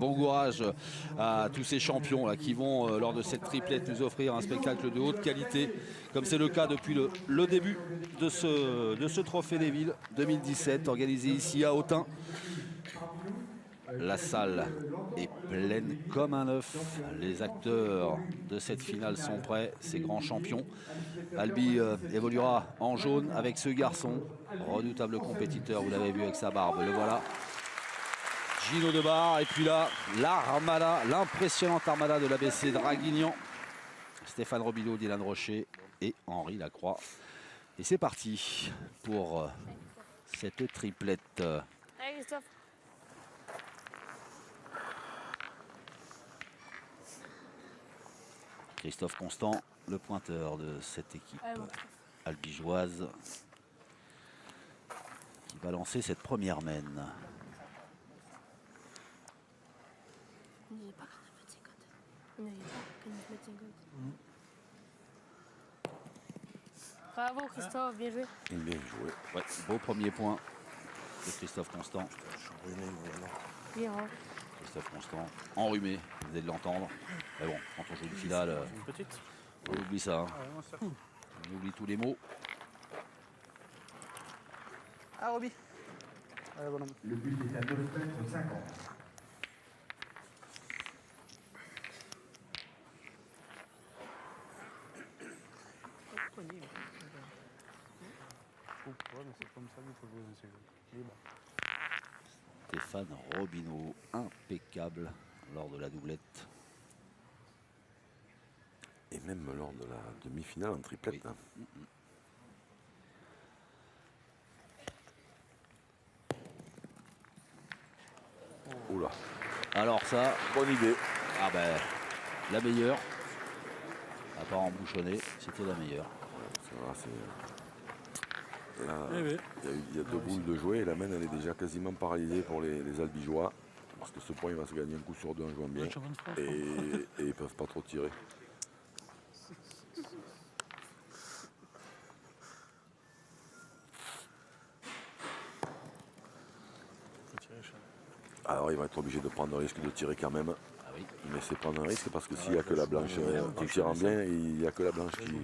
bon courage à tous ces champions là, qui vont, lors de cette triplette, nous offrir un spectacle de haute qualité, comme c'est le cas depuis le début de ce Trophée des Villes 2017, organisé ici à Autun. La salle est pleine comme un œuf. Les acteurs de cette finale sont prêts, ces grands champions. Albi évoluera en jaune avec ce garçon, redoutable compétiteur, vous l'avez vu avec sa barbe, le voilà. Gino Debar, et puis là, l'armada, l'impressionnante armada de l'ABC Draguignan. Stéphane Robineau, Dylan Rocher et Henri Lacroix. Et c'est parti pour cette triplette. Hey, Christophe. Christophe Constant, le pointeur de cette équipe albigeoise, qui va lancer cette première mène. Bravo Christophe, bien joué. Bien joué. Ouais, beau premier point de Christophe Constant. Bien, hein. Christophe Constant, enrhumé, vous venez de l'entendre. Mais bon, quand on joue une finale, on oublie ça. Hein. On oublie tous les mots. Ah, Roby. Allez, bon homme. Le but est à 2 mètres 50. Ouais, mais c'est comme ça qu'il faut jouer aussi. Stéphane Robineau, impeccable lors de la doublette. Et même lors de la demi-finale en triplette. Oui. Hein. Oula. Alors ça, Bonne idée. ah ben, la meilleure. À part embouchonner, c'était la meilleure. Ça va, là, il y a deux boules de jouer et la main elle est déjà quasiment paralysée pour les albigeois. Parce que ce point il va se gagner un coup sur deux en jouant bien. Et ils ne peuvent pas trop tirer. Alors il va être obligé de prendre le risque de tirer quand même. Ah oui. Mais c'est prendre un risque parce que s'il n'y a que la blanche, en tirant bien, il n'y a que la blanche qui...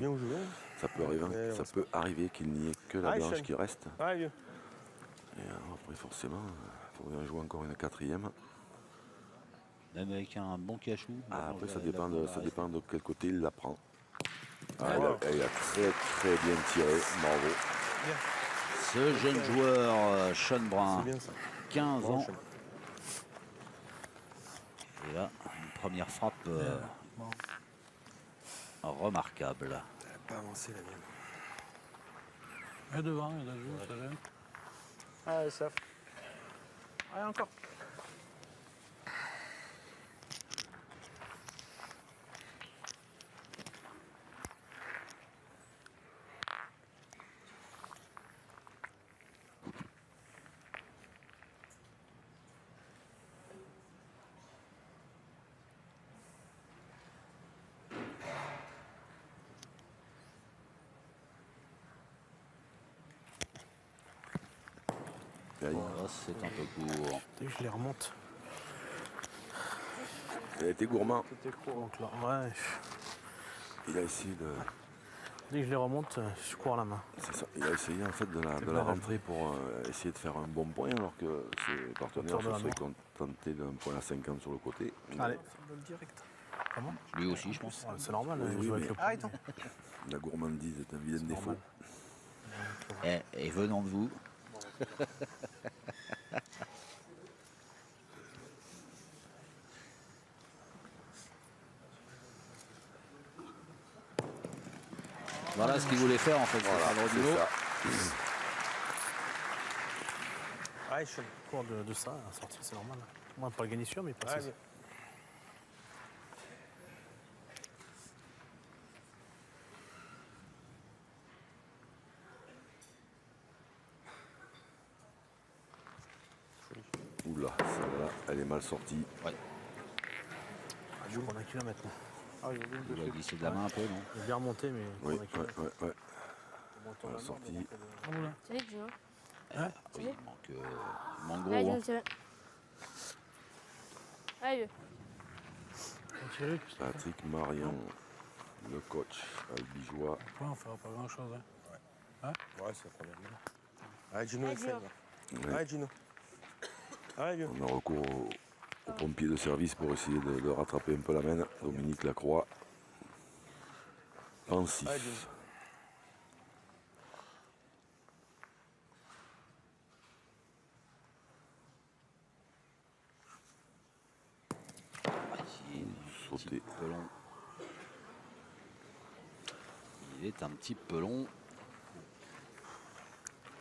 Ça peut arriver, ça peut arriver qu'il n'y ait que la blanche qui reste. Et alors, après forcément, il faudrait jouer encore une quatrième. Même avec un bon cachou. Ah, après ça dépend de quel côté il la prend. Ah, il a très très bien tiré, bravo. Ce jeune joueur, Sean Brun, 15 ans. Et là, une première frappe remarquable. Elle n'a pas avancé la mienne. Et devant, il a joué, ça gêne. Allez, ça. Allez, encore. C'est un peu court. Je les remonte. Il a été gourmand. C'était court, donc là, ouais. Il a essayé de... Dès que je les remonte, je cours la main. C'est ça. Il a essayé en fait de la rentrer pour essayer de faire un bon point alors que ses partenaires se seraient contentés d'un point à 50 sur le côté. Allez, direct. Comment? Lui aussi, je pense. C'est normal, Oui, je oui, joue avec mais- le Arrête. La gourmandise est un vilain défaut. Et venant de vous. Voilà ce qu'il voulait faire en fait. Voilà, Stéphane Robineau. Ouais, je suis au cours de ça, à sortir, c'est normal. Moi, pas le gagner sûr, mais pas ça. Oula, celle-là, elle est mal sortie. Ouais. Je joue pour un kilomètre. Ah, Il doit glisser de la main un peu, non? J'ai bien remonté, mais Oui, pour un kilomètre. ouais. La sortie. C'est vite, Gino. Oui, il manque Allez, gros. Hein. Gino, c'est Allez, Thierry, qu'est-ce que tu fais? Patrick Marion, le coach albigeois. Ouais, on fera pas grand-chose. Hein. Ouais, c'est la première minute. Allez, Gino, Allez, essaye. Gino. Là. Allez, Gino. Allez, vieux. On a recours aux pompiers de service pour essayer de rattraper un peu la main. Dominique Lacroix. Pensif. Allez, Gino. Sauté. Peu long. Il est un petit peu long.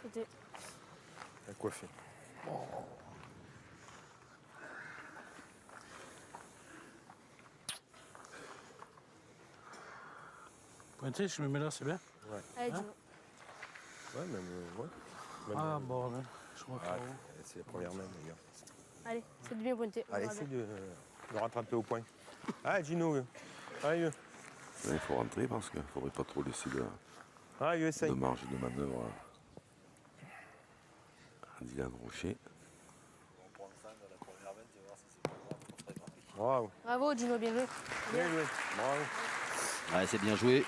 côté. Elle a coiffé. Pointé, je me mets là, c'est bien. Allez, Gino. Ouais, même. Ouais. Même, Ah, bordel. Je crois que ah, c'est la première main, les gars. Allez, c'est du bien pointé. Allez, Voilà. essaye de rattraper au point. Allez, Gino. Allez, vieux. Là, il faut rentrer parce qu'il ne faudrait pas trop laisser Allez, vieux, essaye. de marge de manœuvre à Dylan Rocher. Bravo. Bravo, Gino, bien joué. Bien joué. Bravo. Ouais, c'est bien joué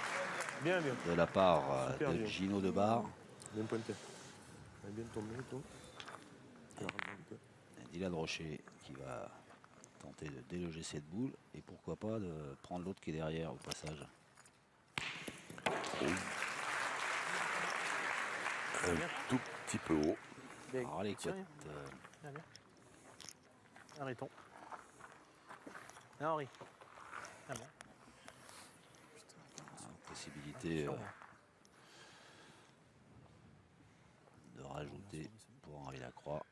Bien, bien. de la part Super de bien. Gino Debar. Bien pointé. Elle est bien tombée, toi. Dylan Rocher qui va tenter de déloger cette boule et pourquoi pas de prendre l'autre qui est derrière au passage. Un tout petit peu haut. Alors les Tiens, couettes, Viens, viens. Arrêtons. Henri. Ah bon. possibilité de rajouter pour Henri Lacroix.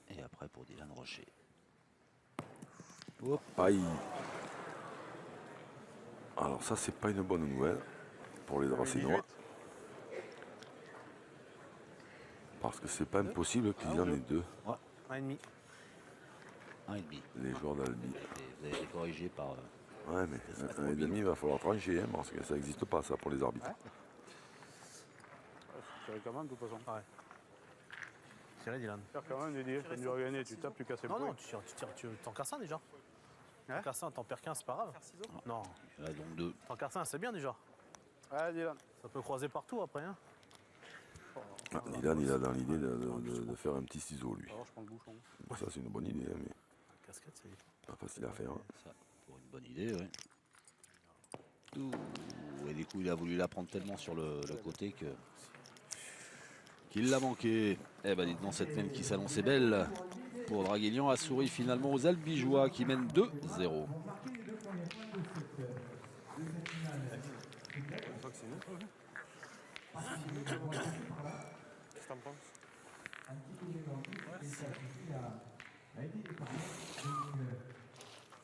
Et après pour Dylan Rocher. Hop. Aïe. Alors ça, c'est pas une bonne nouvelle pour les Dracénois. Parce que c'est pas impossible qu'ils en aient deux, 1,5. 1,5. les joueurs d'Albi. Vous avez été corrigé par... Ouais, mais un et demi, il va falloir trancher, hein, parce que ça n'existe pas, ça, pour les arbitres. C'est quand même, de toute façon. Ouais. Tirez, Dylan. Faire quand même de dire, quand tu dois gagner, tu tapes, tu casses le Non, point. non, tu t'en casses un déjà. T'en casses un, t'en perds 15, c'est pas grave. Non, Il y en a donc deux. t'en casses un, c'est bien déjà. Allez, Dylan. Ça peut croiser partout après. Hein. Ah, Dylan, il a dans l'idée de faire un petit ciseau, lui. Alors, je prends le bouchon. Bon, ça, c'est une bonne idée, hein, mais Casquette, c'est. pas facile à faire. Hein. Ça, pour une bonne idée, oui. Et du coup, il a voulu la prendre tellement sur le côté que qu'il l'a manqué. Eh ben, dites donc, cette main qui s'annonçait belle pour Draguignan a souri finalement aux Albigeois qui mènent 2-0. Je crois que c'est nous. Qu'est-ce que t'en penses?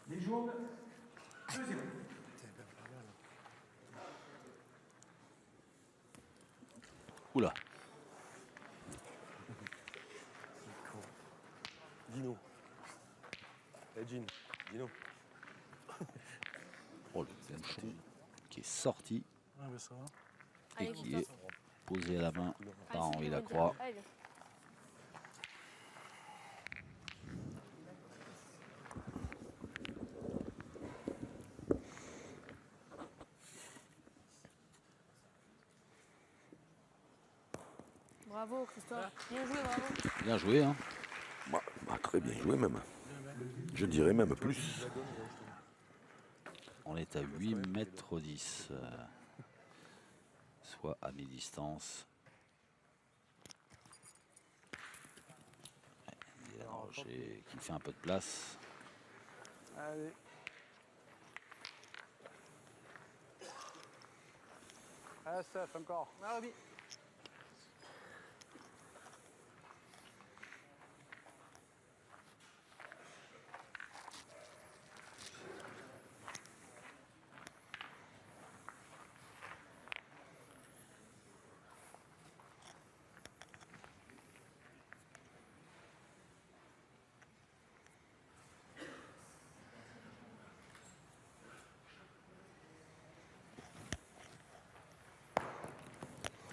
Les jaunes, 2-0. Oula, Dino. Eh, Gino. Dino. oh, le planchon qui est sorti Ouais, mais ça va. et Allez, qui est Christophe. posé à la main Allez, par c'est Henri du bien Lacroix. pointé. Allez, viens. Bravo, Christophe. Bien joué, bravo. Bien joué, hein. Très bien joué, même. Je dirais même plus. On est à 8,10 mètres, soit à mi-distance. Ouais, Dylan Rocher qui fait un peu de place. Allez. Allez, Steph, encore. Ah oui.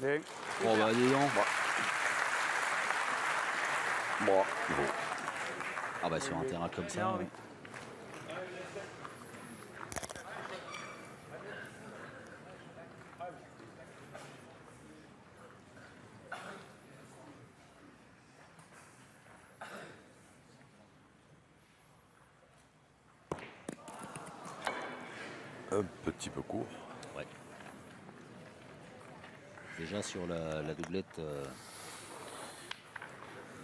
Bien. Bon, bah, dis donc. Bon, Ah bah sur un terrain comme ça. Bien, Henri. Un petit peu court. Ouais. Déjà sur la doublette,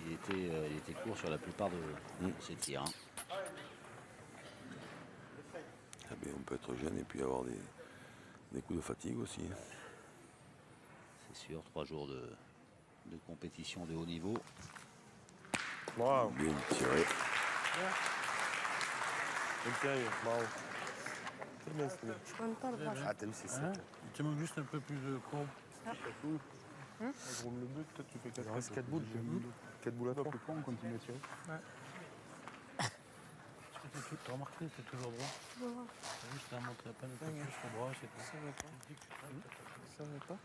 il était court sur la plupart de ses tirs. Hein. Ah ben, on peut être jeune et puis avoir des coups de fatigue aussi. C'est sûr, 3 jours de compétition de haut niveau. Bravo. Bien tiré. Intérieur, bravo. C'est bien, c'est bien. Je compte pas le bras. Ah, t'as vu, c'est Hein sec. Il te manque juste un peu plus de courbe. Le but, peut-être tu fais 4 Il reste 4 boules. 4 boules à 3. on continue à tirer. Tu as remarqué, tu es toujours droit. T'as juste à monter à peine un peu plus le bras, c'est tout. Ça va pas.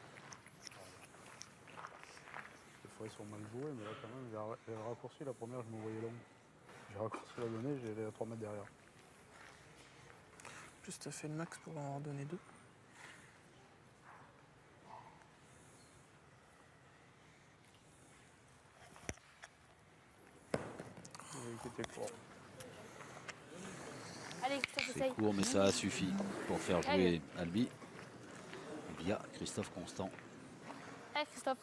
Des fois, ils sont mal joués, mais là, quand même, j'ai raccourci la première, je me voyais long. J'ai raccourci la donnée, j'ai à 3 mètres derrière. En plus, t'as fait le max pour en redonner 2. C'était court. Allez, Christophe, C'est essaye. court mais ça a suffi pour faire jouer Allez. Albi via Christophe Constant. Allez, Christophe.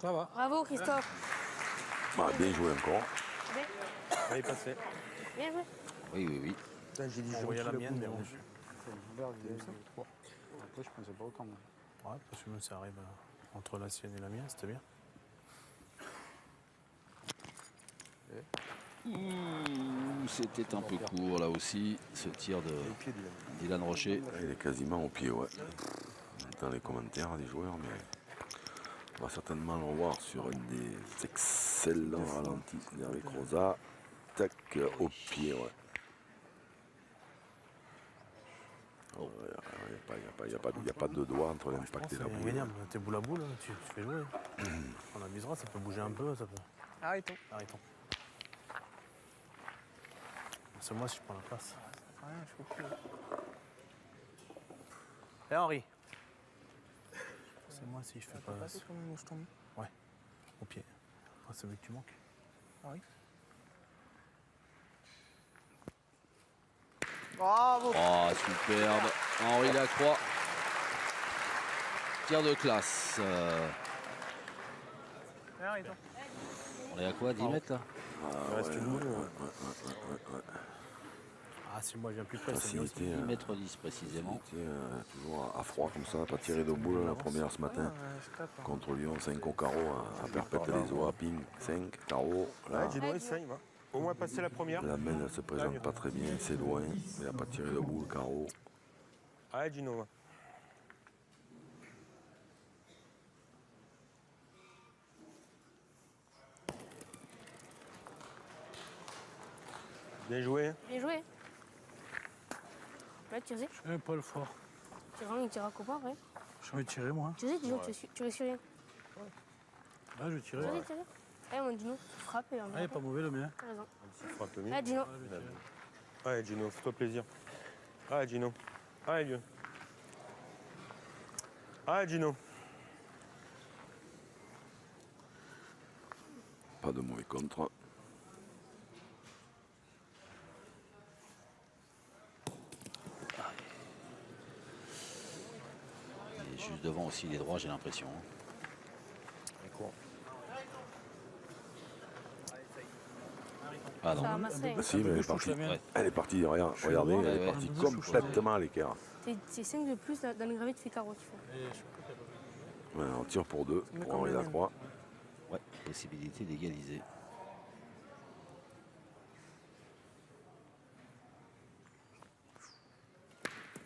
Ça va. Bravo, Christophe. Ah, bien joué encore. Bien, Allez, passez. bien joué. Oui, oui, oui. Putain, j'ai dit On voyait la mienne, mais bon. Après, je pensais pas autant. Ouais, parce que même ça arrive entre la sienne et la mienne, c'était bien. Ouh, c'était un peu court là aussi, ce tir de Dylan Rocher. Il est quasiment au pied, ouais. Dans les commentaires des joueurs, mais on va certainement le revoir sur un des excellents ralentis avec Rosa. Tac, au pied, ouais. Il n'y a pas de doigt entre l'impact et la C'est boule. indéniable. T'es boule à boule, tu fais jouer. On avisera, ça peut bouger un peu, ça peut. Arrêtons. Arrêtons. C'est moi si je prends la place. Rien, je fais plus. Et Henri. C'est moi si je fais pas Passer comme je tombe. au pied. Ah, c'est vrai que tu manques. Henri. Bravo. Oh, superbe. Henri Lacroix. Tir de classe. Arrêtons. On est à quoi, 10 mètres là? Il reste une boule. Ah, si moi je viens plus près, c'est mieux aussi. Facilité, 10 mètres 10 précisément. toujours à froid comme ça, pas tiré de boule la première ce matin. Je tape. Contre Lyon, 5 au carreau, à perpète les eaux, à ping, 5, carreau. Là, Ouais, Gino, essaye, va. Au moins passer la première. la main ne se présente pas très bien, c'est loin. Il n'a pas tiré de boule, carreau. Allez, Gino, va. Bien joué. Bien joué. Là, tu sais, Je n'ai pas le fort. tu rends une tire à copain après. Je vais tirer moi. Tu sais, Dino, tu risques rien. Là, je vais tirer. Tu sais, tu sais. Allez, mon Dino, frappe et on Ah, il est pas mauvais le mien. T'as raison. Frappe mieux. Allez, Dino. Ouais, je vais tirer. Allez, Gino, fais-toi plaisir. Allez, Gino. Allez, vieux. Allez, Gino. Pas de mauvais contre. Et juste devant aussi les droits, j'ai l'impression. Ah Ça va non. masser. Ah, si, mais elle est partie. Ouais. Elle est partie, regarde, regardez, elle est ouais. partie complètement à l'écart. C'est 5 de plus dans le gravier de ses carreaux qu'il faut. Et je sais pas quel est. Ouais, on tire pour 2, Mais pour Henri combien Lacroix. Ouais, possibilité d'égaliser.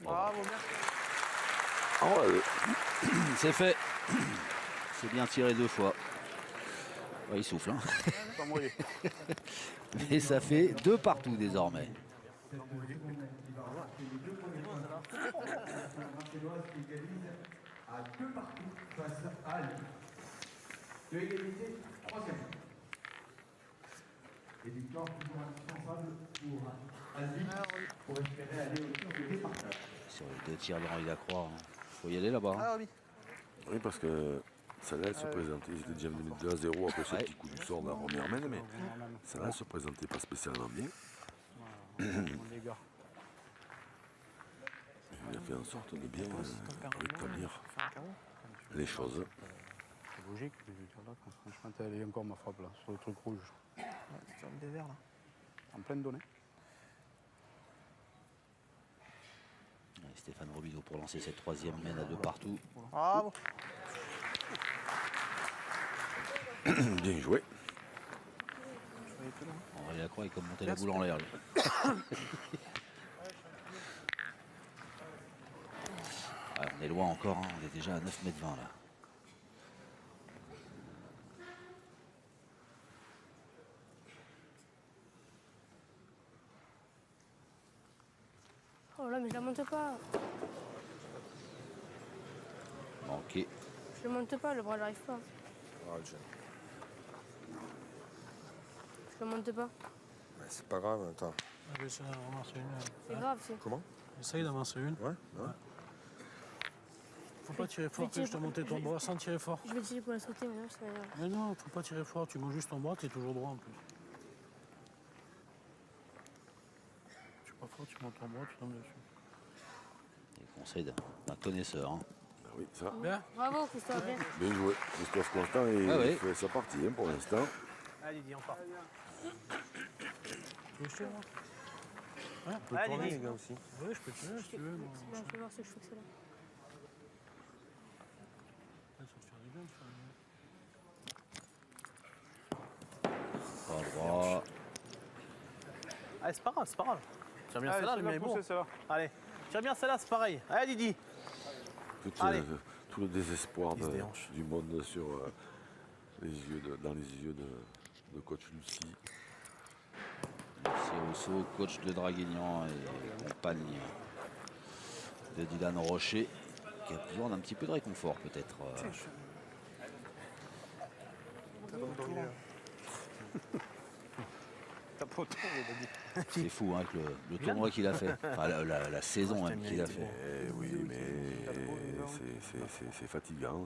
Bravo, merci. Ah ouais, C'est fait. C'est bien tiré 2 fois. Ouais, il souffle. Hein. Pas mouillé. Mais ça fait 2 partout désormais. marseilloise qui égalise à 2 partout face à Albi. De égalité, 3e. Et victoire toujours indispensable pour Albi pour espérer aller au tir de départage. Sur les 2 tirs de Henri Lacroix, faut y aller là-bas. Ah oui. Oui, parce que celle-là, elle se présentait, ils étaient déjà venus 2-0 après ce petit coup du sort de la première main, mais celle-là, elle se présentait pas spécialement bien. Il a fait en sorte de bien rétablir les choses. C'est logique, je veux dire là, franchement, elle est encore ma frappe là, sur le truc rouge. Ouais, c'est un des verts là. En pleine donnée. Et Stéphane Robideau pour lancer cette 3e mène à 2 partout. Bravo. Bien joué. Henri Lacroix, il comme monter la boule en l'air. lui. Ah, on est loin encore, hein. On est déjà à 9,20 m là. Oh là, mais je la monte pas. Manqué. Je le monte pas, le bras n'arrive pas. Je le monte pas. C'est pas grave, attends. Je vais essayer d'en avancer une. C'est grave, c'est. Comment? Essaye d'avancer une. Ouais. Faut pas tirer fort, que je te monter ton bras sans tirer fort. Je vais tirer pour la sauter maintenant, ça va aller. Mais non, faut pas tirer fort, tu montes juste ton bras, tu es toujours droit en plus. Tu es pas fort, tu montes ton bras, tu tombes dessus. Les conseils d'un connaisseur. Hein. Ah oui, ça. Bien. Bravo, Christophe, bien. Bien joué. Christophe Constant, il fait sa partie hein, pour l'instant. Allez, Didier, on part. Tu veux que je tire, moi? Ouais, on peut Allez, tourner. Didier. Les gars aussi. Oui, je peux tirer si tu veux. moi. Là, je vais voir ce que je fais que c'est là. Ouais, ça te fait du bien de faire du bien. Pas droit. Allez, c'est pas grave, c'est pas grave. Tire bien Allez, celle-là, le mien est bon. celle-là. Allez, tire bien celle-là, c'est pareil. Allez, Didi. Allez. Tout le désespoir Il se déhanche. du monde sur, dans les yeux de coach Lucie. Lucie Rousseau, coach de Draguignan et compagne de Dylan Rocher, qui a besoin d'un petit peu de réconfort peut-être. T'as pas autant, C'est fou hein, que le tournoi qu'il a fait, enfin, la saison même qu'il a fait. Eh oui, mais c'est fatigant.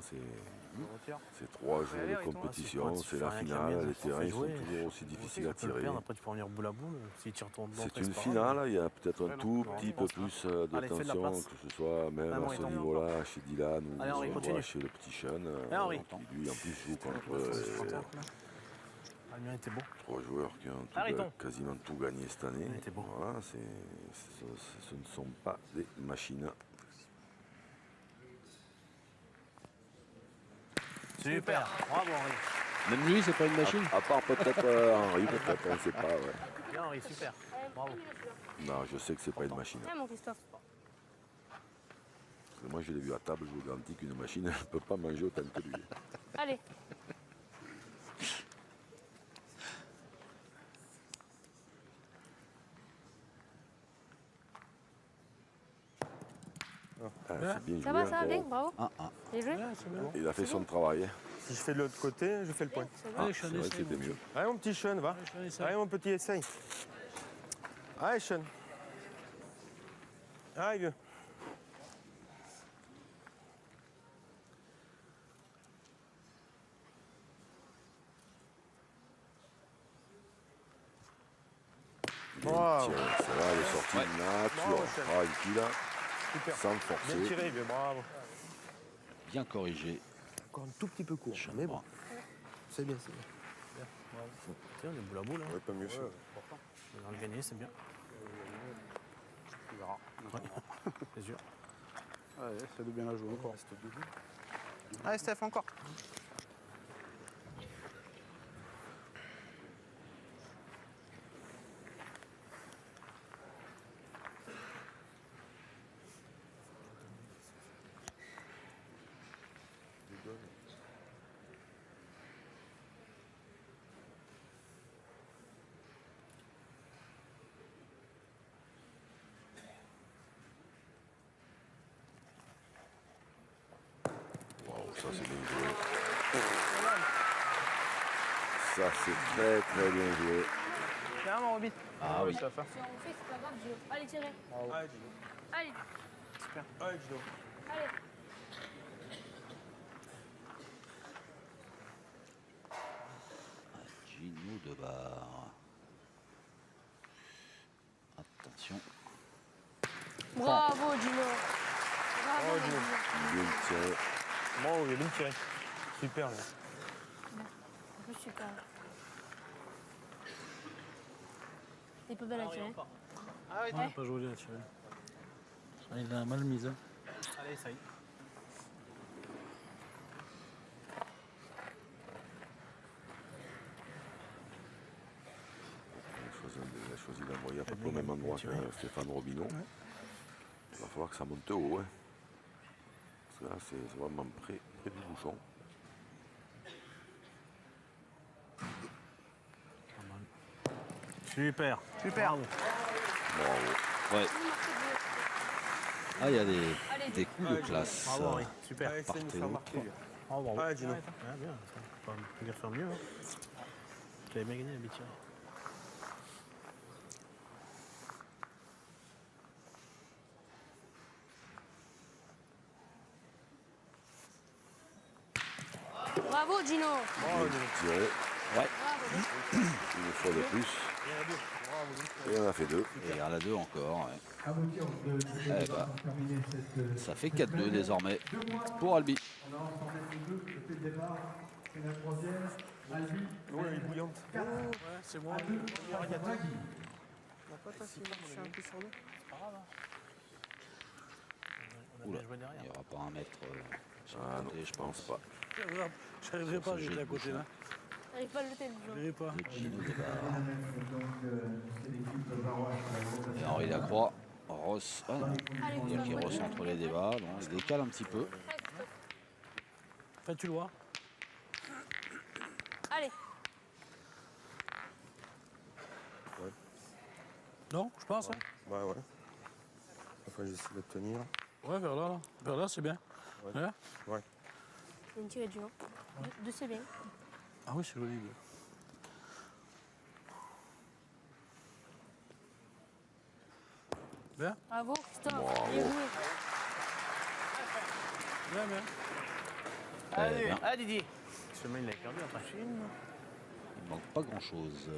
C'est 3 jours de compétition, c'est la finale, les terrains sont toujours aussi difficiles à tirer. Après, tu peux revenir boule à boule. Si tu retournes dedans, C'est une finale, il y a peut-être un tout petit peu plus de Allez, fais de la tension, place. que ce soit même à ce niveau-là, chez Dylan ou Allez, Henri, continue. chez le petit Sean, Henri. qui lui en plus joue contre Ah, le mien était beau. 3 joueurs qui ont Arrêtons. quasiment tout gagné cette année. Il était beau. Voilà, ce ne sont pas des machines. Super. Bravo, Henri. Même lui, c'est pas une machine. À part peut-être Henri, peut-être, on ne sait pas. Ouais. Bien, Henri, super. Bravo. Non, je sais que c'est pas une machine. Ah, mon Christophe. Parce que moi, je l'ai vu à table, je vous garantis qu'une machine ne peut pas manger autant que lui. Allez. Ah, c'est bien Ça joué va, ça va encore. bien, bravo. 1-1. Bien joué. Il a fait son travail. Hein. Si je fais de l'autre côté, je fais le point. C'est bon. Allez, C'est Sean, vrai que essaye. c'était mieux. Allez, mon petit Sean, va. Allez, Sean, essaye. Allez, mon petit, essaye. Allez, Sean. Allez, vieux. Bien Wow. tiré. Ça va, il est sorti nature, Bravo, Sean. tranquille, Super. sans Bien forcer. tiré, vieux, bravo. Bien corrigé. Encore un tout petit peu court, Sean mais bon. Brun. C'est bien, c'est bien. Tiens, on est boule à boule. Hein. Ouais, pas mieux, Sean. On va le gagner, c'est bien. Tu verras. C'est sûr. Allez, essaie de bien la jouer encore. Allez, Steph, encore. ça c'est bien joué. Ça c'est très très bien joué. Bien, mon Robin. Ah oui. Si on fait, c'est pas grave, Gino. Allez, tirez. Allez, Gino. Allez, Allez, Gino. allez. Gino Debar. Attention. Bravo, Gino. Bravo, Oh, Gino. Gino. Bien tiré. Bon, il est bien tiré. Super, là. En plus, super. T'es pas belle à tirer. Ah oui, Ouais, pas joli à tirer. Ah, il a mal mise. Hein. allez, ça y est. Il a choisi d'envoyer à peu près au même endroit que Stéphane Robineau. Il va falloir que ça monte haut. Hein. Parce que là, c'est vraiment près du bouchon. Super. Super. Bravo. Bravo. Ouais. Ah, il y a des coups de classe. Bravo, Henri. Super. Allez, essaye de nous faire marquer. lui. Oh, bravo. Allez, Gino. Ah, bien. Ça va pas faire mieux. Hein. Tu avais bien gagné la bêtise. Bravo, Gino. Bien tiré. Ouais. Une fois de plus. Et on a fait 2. Et il y en a 2 encore. Ouais. Aboutir de Eh ben, terminer cette ça fait 4-2 désormais pour Albi. On a ensemble les deux depuis le départ. C'est la troisième. Albi. L'eau, elle est bouillante. Ouais, c'est bon. À 2. Draghi. On n'a pas passé, je suis un peu sur l'eau. On a Oula, bien joué il derrière. n'y aura pas un mètre sur Ah le non, côté, je pense pas. J'arriverai pas, j'étais à côté là. T'arrives pas à le jeter, Gino. J'arriverai pas. de Gino Debar. Donc, c'est l'équipe de Varois. Et Henri Lacroix, Ross, ah non, Allez, il y a qui recentre les débats, donc il décale un petit peu. Fais-tu le vois? Allez. Non, je pense. Hein. Bah ouais. Enfin, j'essaie de tenir. Ouais, vers là. Vers là, c'est bien. Ouais. Ouais. Ouais. Il y a une tirée de Gino. Deux, c'est bien. Ah oui, c'est joli. Deux. Bien. Bravo, Christophe. Bien joué. Bien, bien. Très bien. Ah, Didier. Semaine, il a perdu après. Il ne manque pas grand-chose,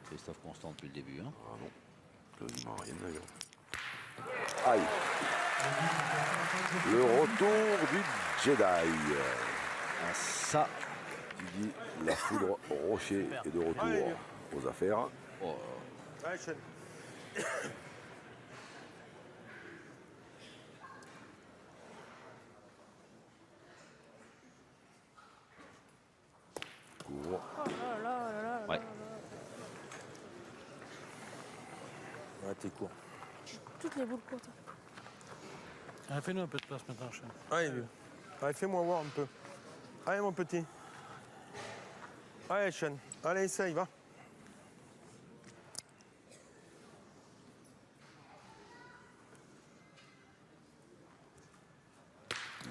Christophe Constant, depuis le début. Hein. Ah non. Quasiment rien d'ailleurs. Aïe. Le retour du Jedi. Ah, ça, Tu dis la foudre rocher est de retour Allez. aux affaires. oh, Allez, Sean. Couvre. Oh là là là là. Ouais. Ouais, t'es court. Toutes les boules courtes. Ah, fais-nous un peu de place maintenant, Sean. Allez, vieux. Allez, fais-moi voir un peu. Allez, mon petit. Allez, Sean. Allez, essaye, va.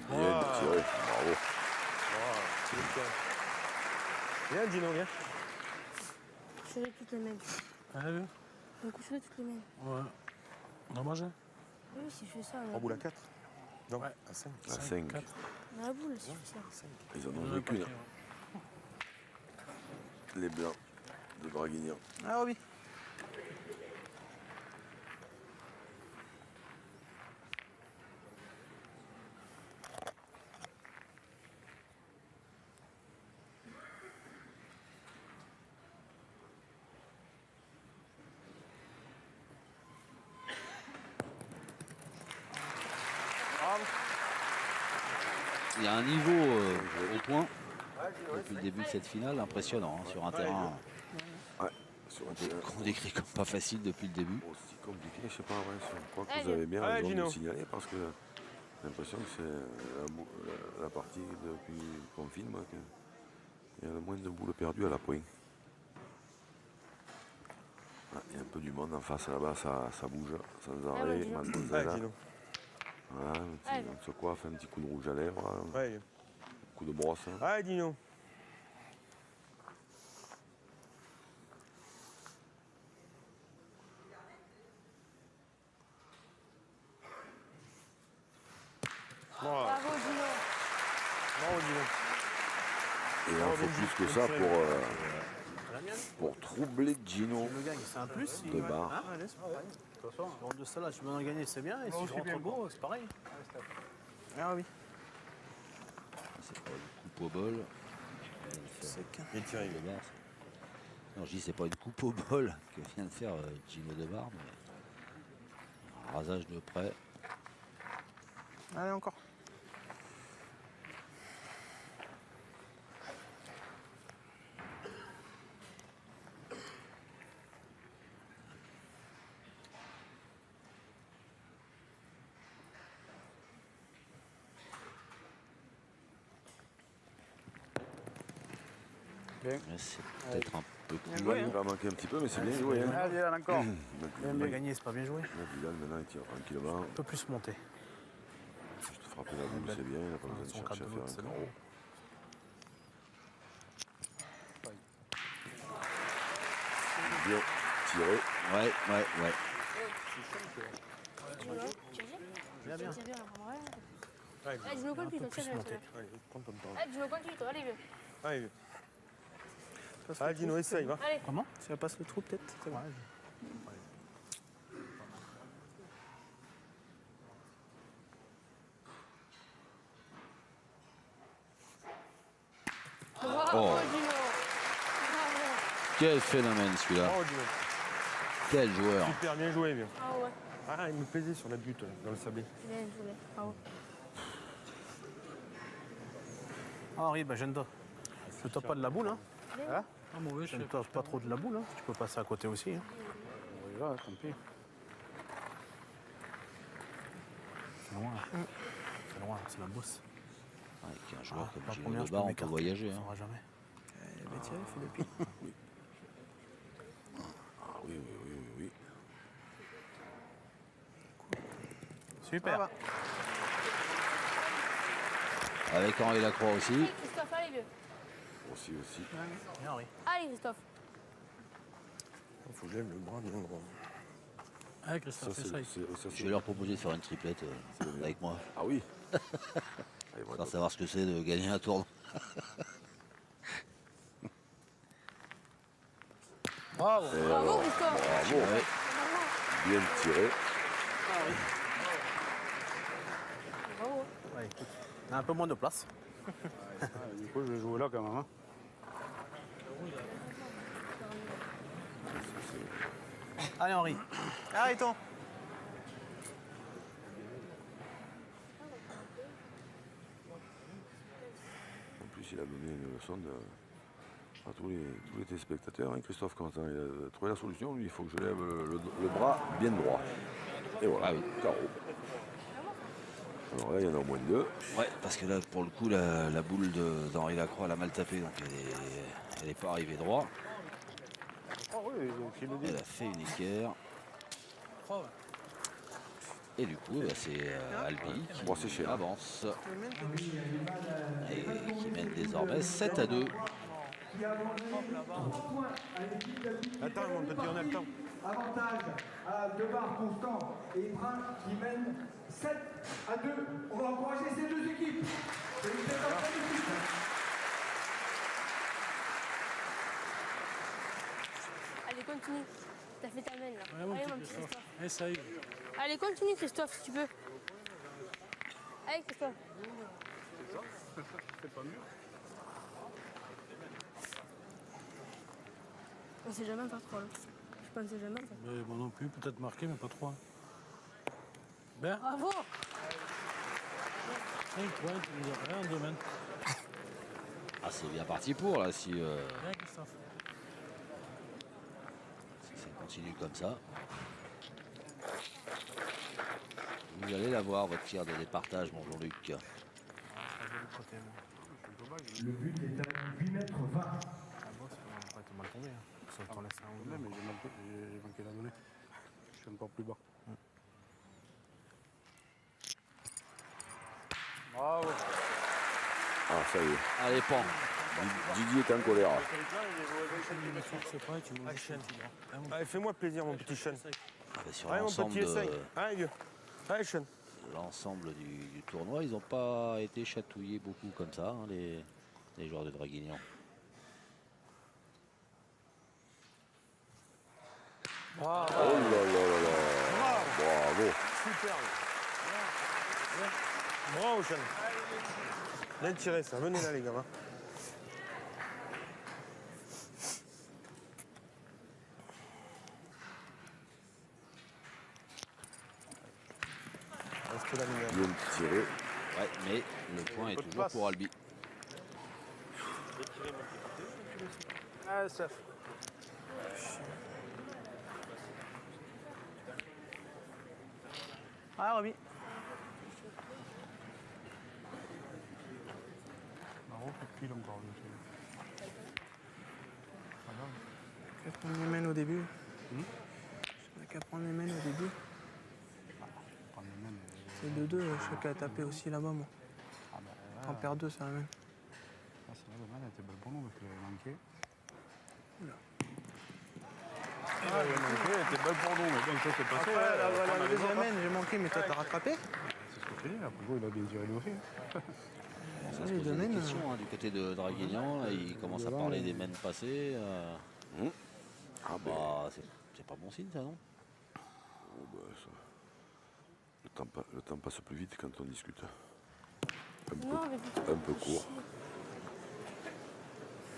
Bien tiré. Bravo. Viens, Gino, viens. Coucherai toutes les mêmes. Ah, vu? On coucherait toutes les mêmes. Ouais. On a mangé? Oui, si je fais ça. En boule à 4. Non, Ouais. à 5. À 5. Dans la boule, si je fais ça. Ils en ont joué qu'une. Les blancs de Draguignan. Ah, Roby. il y a un niveau au point depuis le début de cette finale impressionnant hein, sur un terrain Ouais, sur un terrain qu'on décrit comme pas facile depuis le début. aussi compliqué, je sais pas, ouais, je crois que Allez. vous avez bien Allez, raison de Gino. le signaler parce que j'ai l'impression que c'est la partie depuis qu'on filme qu'il y a le moins de boules perdues à la pointe. Ah, il y a un peu du monde en face là-bas, ça bouge sans ouais, arrêt, Gino. mademoiselle. Allez, Gino. Voilà, Allez. on se coiffe, un petit coup de rouge à lèvres, un Allez, coup coup de brosse. Hein. Allez, Dino. Bravo. Bravo, Dino. Bravo, Dino. Et il en faut plus que ça pour troubler Gino Le gagne, c'est un plus. de barre. Hein, allez, c'est pareil. De toute façon, de celle-là, tu veux en gagner, c'est bien. Et si je rentre gros, c'est pareil. Ah oui. C'est pas une coupe au bol. Il est tiré. De barre. Non, je dis c'est pas une coupe au bol que vient de faire Gino de barre, mais un rasage de près. Allez, encore. Bien. C'est peut-être un peu plus Il va manquer un petit peu, mais c'est bien joué. Hein. Allez, encore. Bien gagné, c'est pas bien joué. Là, Bilal, maintenant, il tire tranquillement. Un peu plus monter. Juste frapper la boule, c'est bien. Il n'a pas besoin de Son chercher à cadre de faire vote, un c'est carreau. Bien tiré. Ouais. Dino, tu as Bien, bien. tiré, on en prendra rien. Allez, Allez, Dino, continue, toi, tire. allez, prends ton temps. Allez, Dino, continue, toi, allez, vieux. Allez, allez, Dino, essaye, va. Allez. Comment? Si elle passe le trou, peut-être. C'est bon. Bravo, Oh. Dino. Bravo. Quel phénomène celui-là. Bravo, Dino. Quel joueur. Super bien joué, bien. Ah ouais. Ah, il me plaisait sur la butte, là, dans le sablé. Bien joué. Bravo. Henri, ben gêne-toi. Ne toi pas de la boule, hein. Ah, mauvais, je sais Gêne-toi pas trop de la boule, hein. Tu peux passer à côté aussi. Hein. On y va, tant pis. C'est loin. C'est loin, c'est la bosse. Avec un joueur comme La Gino première, de je barre, peux on peut m'écarter. voyager. Ça Hein. fera jamais. Elle va tirer, Philippe. Ah oui. Super. Ah bah. Avec Henri Lacroix aussi. Allez, Christophe, allez, vieux. Aussi. Bien, Henri. Allez, Christophe. Il faut que je lève le bras bien grand. Ah, Ça, Christophe, c'est- essaye. Je vais leur proposer de faire une triplette avec moi. Ah oui. Allez, voilà. Sans savoir ce que c'est de gagner un tournoi. Bravo. Bravo, Christophe. Bravo. Ouais. Bien tiré. Bravo. Ouais, écoute. On a un peu moins de place. Du coup, je vais jouer là quand même. Hein. Allez, Henri. Arrêtons. En plus, il a donné une leçon à tous les téléspectateurs. Hein. Christophe Quentin, il a trouvé la solution. Lui, il faut que je lève le bras bien droit. Et voilà, carreau. Alors là, il y en a au moins deux. Ouais, parce que là, pour le coup, la boule d'Henri Lacroix, elle a mal tapé, donc elle n'est pas arrivée droit. Ah oui, donc il le dit. Elle a fait une équerre. Et du coup, bah, c'est Albi Bon, c'est cher. qui avance et qui mène désormais 7-2. Attends, mon petit, on a le temps. Avantage à Debar Constant et Brun qui mènent 7-2. On va encourager ces deux équipes. Allez, continue. T'as fait ta main, là. Ouais, mon Allez, petit mon petit Christophe. Christophe. Essaye. Allez, continue, Christophe, si tu peux. Allez, Christophe. On sait jamais faire trop, là. Je pensais jamais, en fait. Mais moi non plus, peut-être marqué, mais pas trop. Hein. Bien. Bravo. 5 points, tu nous as rien en domaine. Ah, c'est bien parti pour, là, si Bien, Christophe. ça continue comme ça. Vous allez la voir, votre tir de départage, mon Jean-Luc. Le but est à 8 mètres 20. La bosse, on va être mal tombé. Hein. Ça t'en laisse un ou deux. Mais j'ai manqué la donnée. Je suis encore plus bas. Bravo. Ah, ça y est. Allez, pan. Didier est en colère. Allez, fais-moi plaisir, mon petit Sean. Sur Allez, mon l'ensemble petit, essaye. Allez, vieux. Allez, Sean. l'ensemble du tournoi, ils n'ont pas été chatouillés beaucoup comme ça, hein, les joueurs de Draguignan. Oh là là là là. Bravo. Super. Bravo, Sean. Bien tiré, ça. Venez là, les gamins. Reste là, les gamins. Bien tiré. Ouais, mais le point est toujours pour Albi. Ah, Steph. Ah, Roby. Marron, coup de pile encore. On a qu'à prendre les mains au début. On a qu'à prendre les mains au début. C'est 2-2, chacun a tapé aussi là-bas, moi. On perd 2, c'est la même. Ah, c'est vrai, le man était belle pour nous parce qu'il avait manqué. Ah, il a manqué, elle était belle pour nous, mais bon, ça c'est passé. Après, la deuxième main, j'ai manqué, mais toi, t'as rattrapé. C'est ce que je te dis, après il a bien tiré lui aussi. Ça se les pose des domaines, questions hein, du côté de Draguignan. Là, il commence à parler des mènes passées. Ah, ben. Bah, c'est pas bon signe, ça, non? Oh, ben, ça. Le temps passe plus vite quand on discute. Non, mais putain. Un peu court.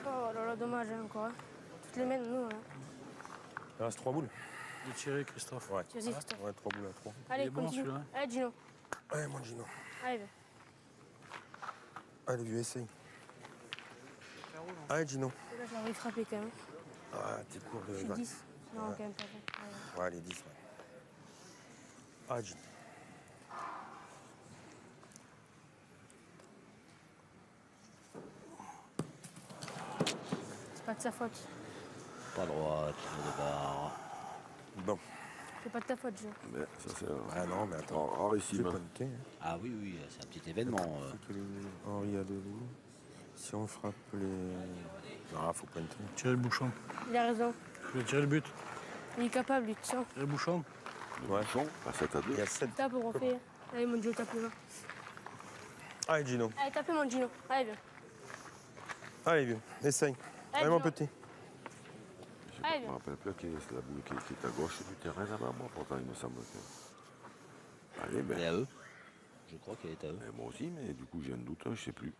Oh là là, dommage hein, encore. Hein. Toutes les mêmes, nous. Hein. Il reste 3 boules. De tirer, Christophe. Ouais. Vas-y, Christophe. Ouais, 3 boules à 3. Allez, Il est bon, continue. celui-là. Allez, Gino. Allez, mon Gino. Allez, viens. Allez, vieux, essaye. Allez, Gino. Là, j'ai envie de frapper quand même. Ah, t'es court de. Je suis 10. Non, quand même pas. Ouais. Ouais, les 10. Ouais. Ah, Gino. C'est pas de sa faute. Pas droit, Gino de barre. Bon. C'est pas de ta faute, Gino. Mais ça, c'est Ah non, mais attends. rarissime. C'est pas niqué, hein. Ah oui, oui, c'est un petit événement. Faut que les Henri a de l'eau. Si on frappe les. Ah, faut pointer. Tirer le bouchon. Il a raison. Je vais tirer le but. Il est capable, lui, tiens. Tirer le bouchon. Ouais. Bouchon, à 7 à 2. Il y a 7. Tape, on refait. Allez, mon Gino, tape le main. Allez, Gino. Allez, tape mon Gino. Allez, viens. Allez, vieux. Essaye. Allez, mon Gino. petit. Allez, Je me viens. rappelle plus qui est la boule qui est à gauche du terrain là-bas, moi. Pourtant, il me semble que. Allez, ben. Elle est à eux. Je crois qu'elle est à eux. Mais moi aussi, mais du coup, j'ai un doute, je sais plus.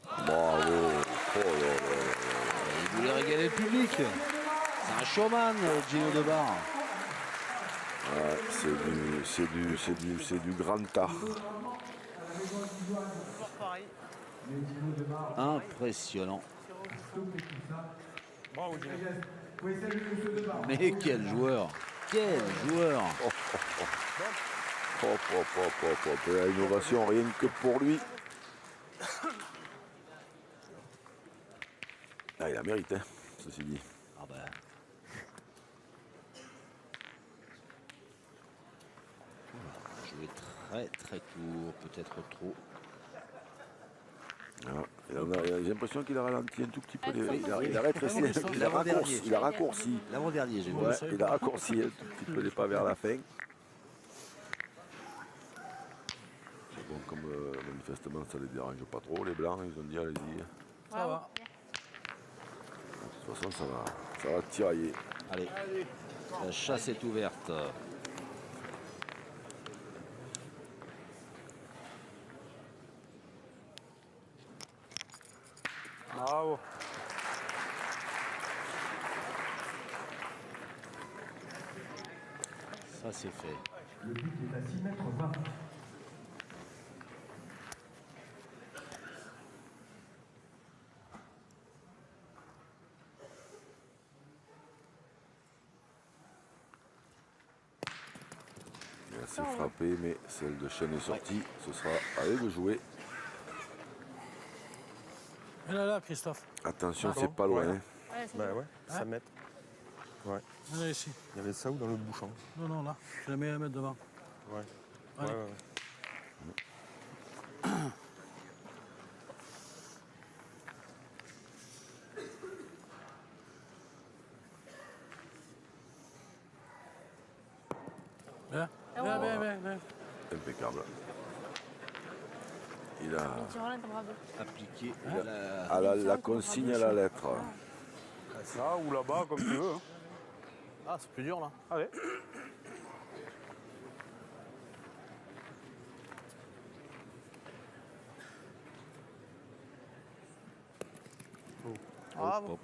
Bravo. Oh là là. Il voulait régaler le public. C'est un showman, Gino de barre. Ouais, c'est du grand art. Impressionnant. Bravo, Gino. Mais quel joueur. Quel joueur. Hop. La innovation, rien que pour lui. Ah, il a mérité, ceci dit. Ah bah. Joué très très court, peut-être trop. Ah, j'ai l'impression qu'il a ralenti un tout petit peu. Il a rétréci, L'avant-dernier. il a raccourci. L'avant-dernier, j'ai vu. Ouais, il a raccourci un tout petit peu les pas vers la fin. C'est bon, comme manifestement ça les dérange pas trop, les blancs, ils ont dit allez-y. Ça va. De toute façon, ça va tirailler. Allez, la chasse est ouverte. Bravo. Ça c'est fait. Le but est à 6 mètres 20. Il a assez frappé, mais celle de Chen est sortie. Ce sera à eux de jouer. Et là, Christophe. Attention, Ah c'est bon, pas loin. ouais. Hein. Ouais, c'est Bah bon. ouais, 5 mètres. Ouais. Allez, ici. Il y avait ça ou dans le bouchon? Non, non, là. Je la mets à mettre devant. Ouais. Allez. Ouais. Viens, Oh. viens. Impeccable. Il a Roland, t'as bravo. Appliqué la consigne à la lettre. Là ou là-bas, comme tu veux. Hein. Ah, c'est plus dur là. Allez. Bravo. Hop.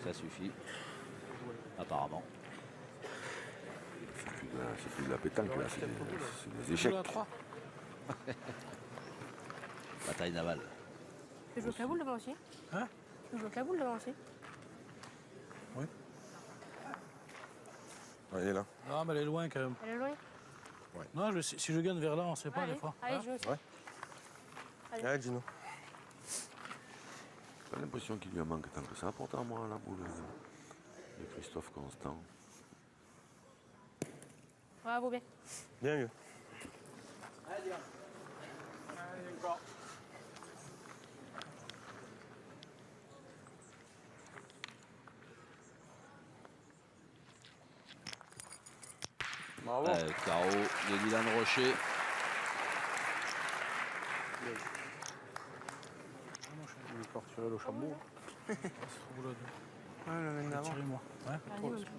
Ça suffit. Apparemment. C'est plus de la pétanque, là, c'est des échecs. Joue à 3. Bataille navale. Tu joues avec la boule devant aussi? Hein? Tu joues avec la boule devant aussi? Oui. Ouais, il est là. Non, mais elle est loin quand même. Elle est loin? Non, si je gagne vers là, on ne sait pas Allez, des fois. allez, Hein? je aussi. Ouais. Allez, Gino. J'ai l'impression qu'il lui en manque tant que ça. Pourtant, moi, la boule de Christophe Constant. Bravo, bien. Bien mieux. Bravo. Carreau de Dylan Rocher. Il est parti au Chambourg. Ouais, le mène d'avant. Tirez-moi. Ouais.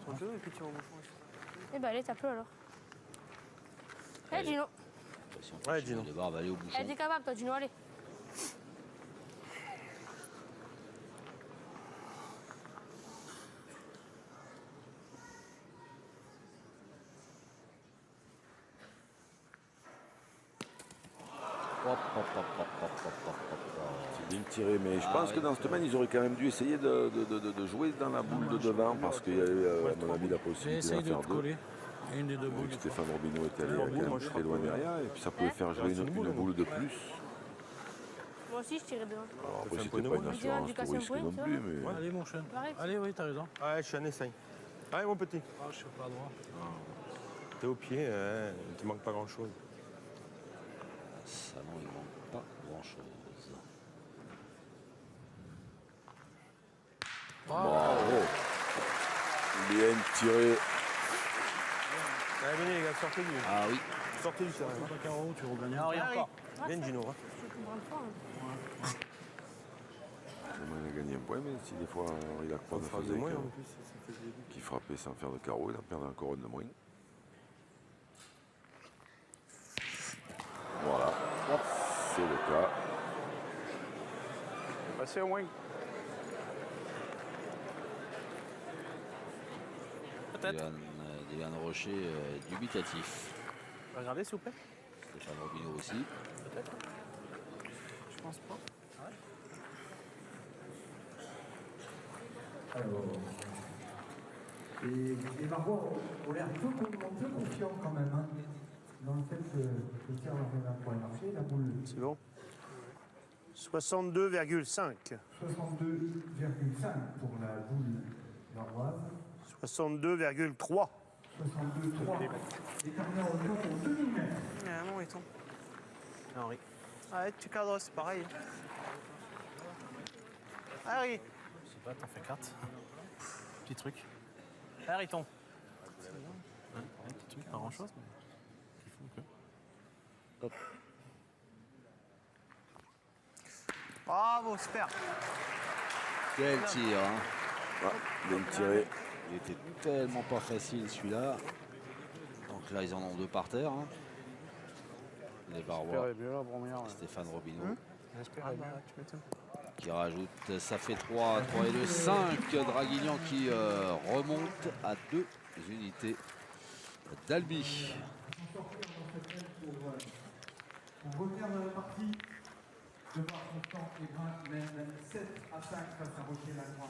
Sur le jeu et puis tu rebouches. Eh ben, allez, tape-le alors. Allez, Gino. Ouais, Gino. Le bar va aller au bouchon. Elle est capable, toi, Gino, allez. C'est bien tiré, mais je pense que dans ce domaine, ils auraient quand même dû essayer de jouer dans la boule de devant parce qu'il y avait, à mon avis, la J'ai possibilité essayé d'en de faire te deux. coller. Une des deux boules. Donc Stéphane Robineau était allé quand même très loin derrière et puis ça pouvait faire jouer une boule de plus. Moi aussi, je tirais devant. Alors après, fait un c'était point de pas une moins. assurance Éducation touriste point, non tu plus, vois. mais Allez, mon chien. Arrête. Allez, oui, t'as raison. Ouais, je suis un essaye. Allez, mon petit. Ah, je suis pas droit. T'es au pied, il te manque pas grand-chose. Ça, non, il manque pas grand-chose. bravo. Bien tiré. Allez, venez les gars, sortez du Ah oui. terrain. Pas carreau, tu regagnes. Ah, rien encore. Viens, Gino. Hein. Je comprends pas. Hein. Il a gagné un point, mais si des fois il a pas de Ça faisait faisait moins en plus. qui frappait sans faire de carreau, il en perdait encore une de moins. Voilà, c'est le cas. Passez au moins. Peut-être. Dylan Rocher dubitatif. Regardez, s'il vous plaît. Stéphane Robineau aussi. Peut-être. Je pense pas. Alors, les Marois ont l'air peu confiants quand même, hein, dans le fait que le tir pourrait marcher. La boule C'est bon. 62,5. 62,5 pour la boule maroise. 62,3. 62,3. Et terminé en compte pour 2 mm. Ah, bon, il tombe. Henri. Arrête, tu cadres, c'est pareil. Harry. Je sais pas, t'en fais 4. Petit truc. Harry tombe. Un petit truc, pas grand chose, mais il faut que. Bravo, super. Quel tir, hein. Ouais, bien tiré. Il était tellement pas facile celui-là. Donc là, ils en ont deux par terre. Hein. Les Barbois, J'espérais mieux la première. Ouais. Stéphane Robineau, J'espérais mieux. Tu m'étonnes. qui rajoute, ça fait 3 et 2, 5. Draguignan qui remonte à 2 unités d'Albi. Pour revenir dans la partie, Devoir Constant et Brun mènent 7 à 5 face à Rocher Lacroix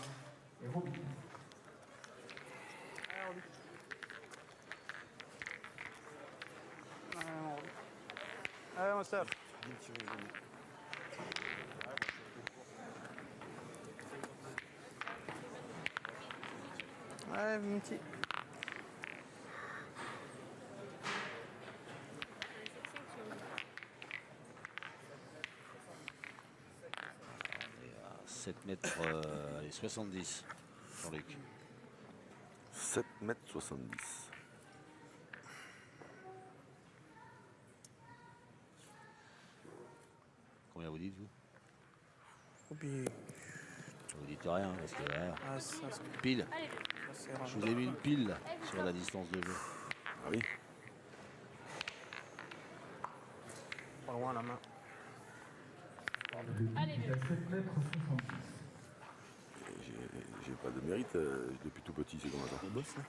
et Robin. Allez, mon Steph. Ouais, mon petit. On est à 7 mètres, allez, 70, Jean-Luc. 7,70 m. Combien vous dites, vous? Et puis, Vous dites rien, parce que là, ah, ça, pile. c'est Je vous ai mis une pile là, sur la distance de jeu. Ah oui. pas loin la main. J'ai pas de mérite depuis tout petit, c'est comme ça. Le boss, là.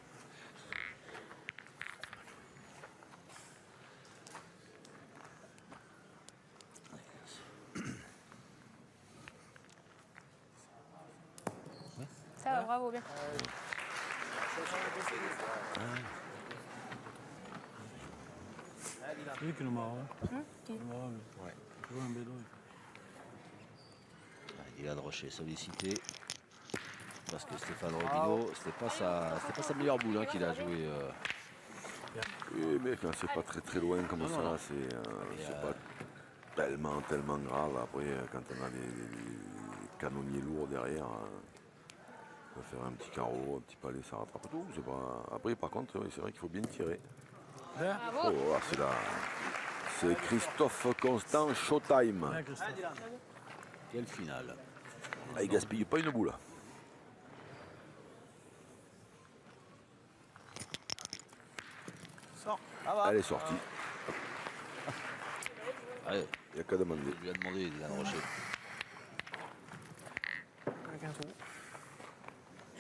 Ça va, bravo, bien. C'est lui qui nous marre. Hein. Qui Ouais. Tu vois un bédo. Dylan Rocher sollicité. Parce que Stéphane Robinot, c'était pas sa meilleure boule hein, qu'il a joué. Oui, mais enfin, c'est pas très loin comme ça. C'est pas tellement grave. Après, quand on a des canonniers lourds derrière, on peut faire un petit carreau, un petit palais, ça rattrape tout. Pas... Après, par contre, oui, c'est vrai qu'il faut bien tirer. Bravo. Oh, là, c'est là. C'est Christophe Constant, Showtime. Ouais, Christophe. Quelle finale. Ah, il gaspille pas une boule. Sors. Elle est sortie. Allez, Il n'y a qu'à demander. il lui a demandé Dylan Rocher. Avec un tour.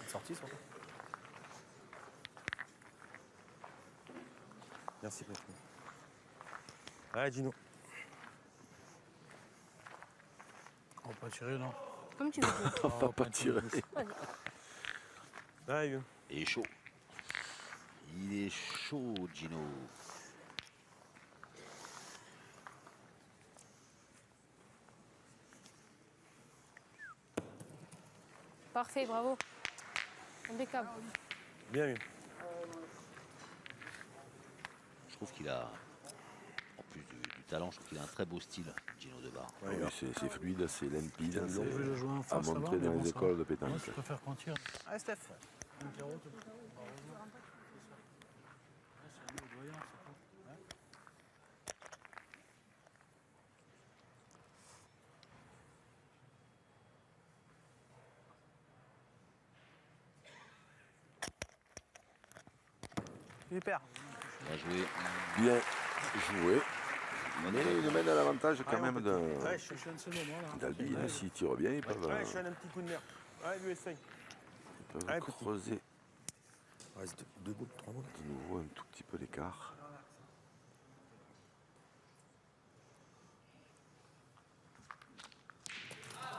Sorti, surtout. Merci, Patrick. Allez, Gino. On va pas tirer, non? Comme tu veux. On va pas tirer. Allez, vieux. Il est chaud. Il est chaud, Gino. Parfait, bravo. Impeccable. Bien, vieux. Je trouve qu'il a, en plus du talent, je trouve qu'il a un très beau style, Gino Debar. Oui, c'est fluide, c'est limpide, Je vais le jouer en c'est à face, ça va, montrer mais dans bon, les ça écoles de Moi, pétanque. je préfère qu'on tire. Allez, Steph. Un carreau, tu peux. C'est un peu doyen, c'est tout. Hein? Super. Bien joué. Bien joué. Mais il mène à l'avantage quand même Allez, Je suis un de ces moments là. d'Albi. S'ils tirent bien, ils peuvent, Allez, je donne un petit coup de nerf. Allez, lui, essaye. Allez, petit. creuser Reste 2 boules, 3 boules. de nouveau un tout petit peu l'écart.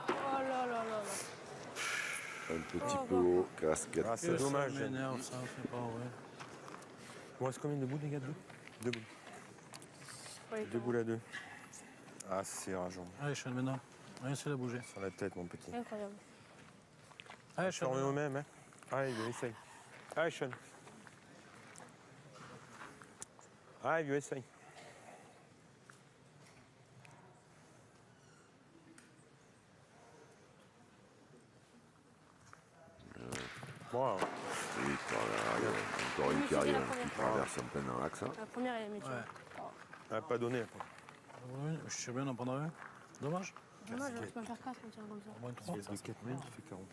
Oh là là là là. Un petit peu haut, casquette. Ah, c'est dommage. Ça m'énerve, ça, c'est pas vrai. Il vous reste combien de boules, les gars? Deux boules. Ouais, Deux boules à deux. Ah, c'est rageant. Allez, Sean, maintenant. Rien, c'est la bouger. Sur la tête, mon petit. incroyable. Allez, Je Sean. remets au même, hein. Allez, vieux, essaye. Allez, Sean. Allez, vieux, essaye. Bon, Oui, encore une qui arrive, qui traverse en plein dans l'axe. La première, elle est métier. Ouais. elle n'a pas donné. Après. Oui, je sais bien d'en prendre un. Dommage. Dommage, je peux en faire 4 quand tu comme ça. Au moins 3. De 4 mètres, il fait 40.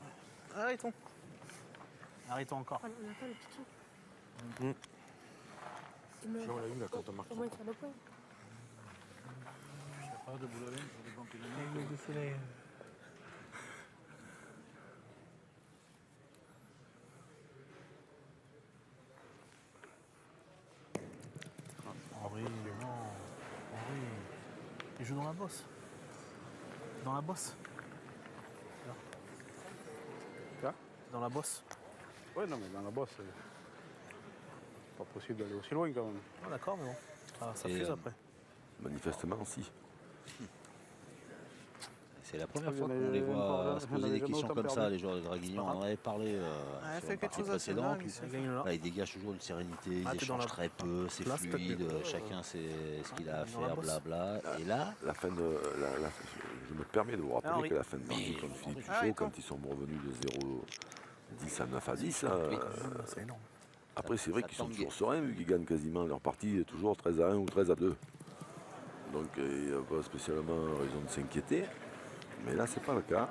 Arrêtons. Arrêtons encore. On n'a pas le petit truc. Là, on l'a eu là quand on marque. Au moins, il tire le point. Je sais pas, de boule à laine, ça dépend qu'il y en a. Henri, non. Henri. Il joue dans la bosse. Dans la bosse. Là. Quoi? Dans la bosse. Ouais, non, mais dans la bosse, c'est pas possible d'aller aussi loin quand même. Ah, d'accord, mais bon. Ah, ça Et, fuse après. Manifestement, si. C'est la première Ah, fois j'en ai- qu'on les voit j'en se ai poser des jamais questions autant comme ça, perdu. les joueurs de Draguignan. On en avait parlé sur fait la quelque partie chose d'assez précédente. dingue, où- il gagne là. Là, ils dégagent toujours une sérénité, ils Ah, t'es dans échangent la très peu, c'est place, peut-être. fluide, chacun sait ce qu'il a à Dans la faire, bosse. blabla. Et là, La fin de, je me permets de vous rappeler Henri. que la fin de partie contre Philippe Ah, Huchot, et toi quand ils sont revenus de 0-10 à 9 à 10, C'est énorme. après c'est vrai ça qu'ils sont tangue. toujours sereins vu qu'ils gagnent quasiment leur partie toujours 13 à 1 ou 13 à 2. Donc il n'y a pas spécialement raison de s'inquiéter. Mais là, c'est pas le cas.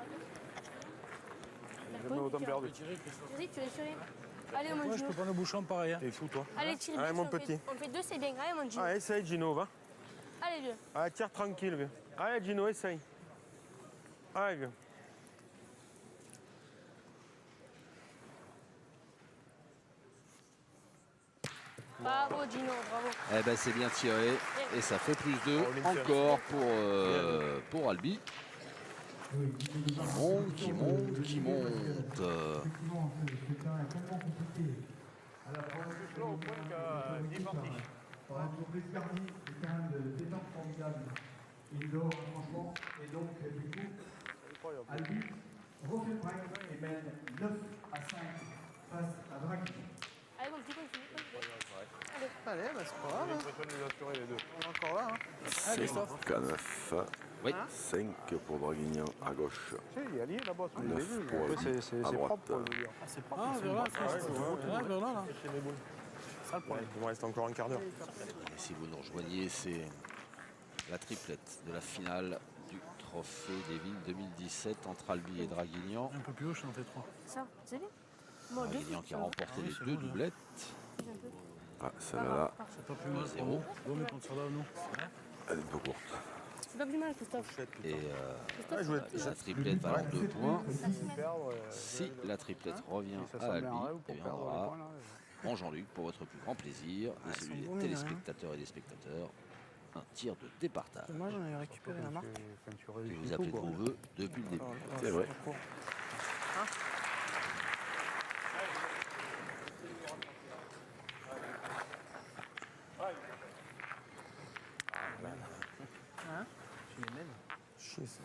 J'ai jamais autant perdu. Vas-y, tu l'as tiré. Allez, mon Moi, je Gino. peux prendre le bouchon pareil. Hein. T'es fou, toi. Allez, tire. Allez, vite, mon on fait- petit. On fait 2, c'est bien. Allez, mon Gino. Allez, essaye, Gino, va. Allez, vieux. Allez, tire tranquille, vieux. Allez, Gino, essaye. Allez, vieux. Bravo, Gino, bravo. Eh ben c'est bien tiré et ça fait plus 2 encore pour Albi. Qui monte. Effectivement, ce scrutin est tellement compliqué. À la fois, Au point qu'à 10 parties. par l'entreprise Cardi, c'est quand même de pétanque formidable. Il dort, franchement. Et donc, du coup, Albi refait le break et mène 9 à 5 face à Draghi. Allez, mon petit, continue. Allez, bah c'est pas grave. J'ai l'impression de les assurer les deux. On est encore là. Hein. 5 à 9. Oui. 5 pour Draguignan à gauche. Tu sais, il est allié là-bas, je l'ai 9 vu. pour Après, Albi c'est à droite. propre, je veux dire. Ah, c'est propre. Ah, vers là, vers là, là. C'est les boules. Ça le problème. Il me reste encore un quart d'heure. Et si vous nous rejoignez, c'est la triplette de la finale du Trophée des Villes 2017 entre Albi et Draguignan. Un peu plus haut, je suis en T3. Ça, c'est bien. Moi, 2. Draguignan qui a remporté Ah oui, les c'est 2 bon, là. doublettes. Ah, celle-là, C'est pas plus mal. 0. Bon, mais contre ça là, nous. elle est un peu courte. C'est pas plus mal, Christophe. Et Christophe, la triplette va avoir 2 points. Perdre, Si la triplette revient ça à semble Albi, un rêve eh pour bien, on perdre les aura points, là. en Jean-Luc pour votre plus grand plaisir et celui sont beaux, des mine de rien. téléspectateurs et des spectateurs. Un tir de départage Moi, j'en avais récupéré la marque. Quand tu que réussis vous tout, appelez de quoi. vos voeux depuis le début. C'est vrai. Tu les mènes. Chier, ça.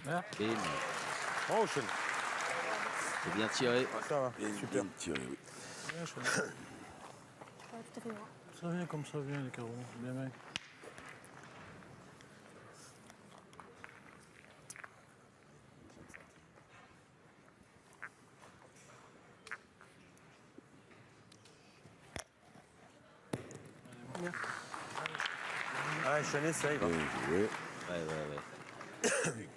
Bim. Oh, Sean. C'est bien tiré. Ça va. Bien, Super. bien tiré, oui. Ouais, je- Ouais, tout à fait droit. Ça vient comme ça vient, les carreaux. Bien, bien. Allez, Sean, essaye, va. Bien joué. Ouais.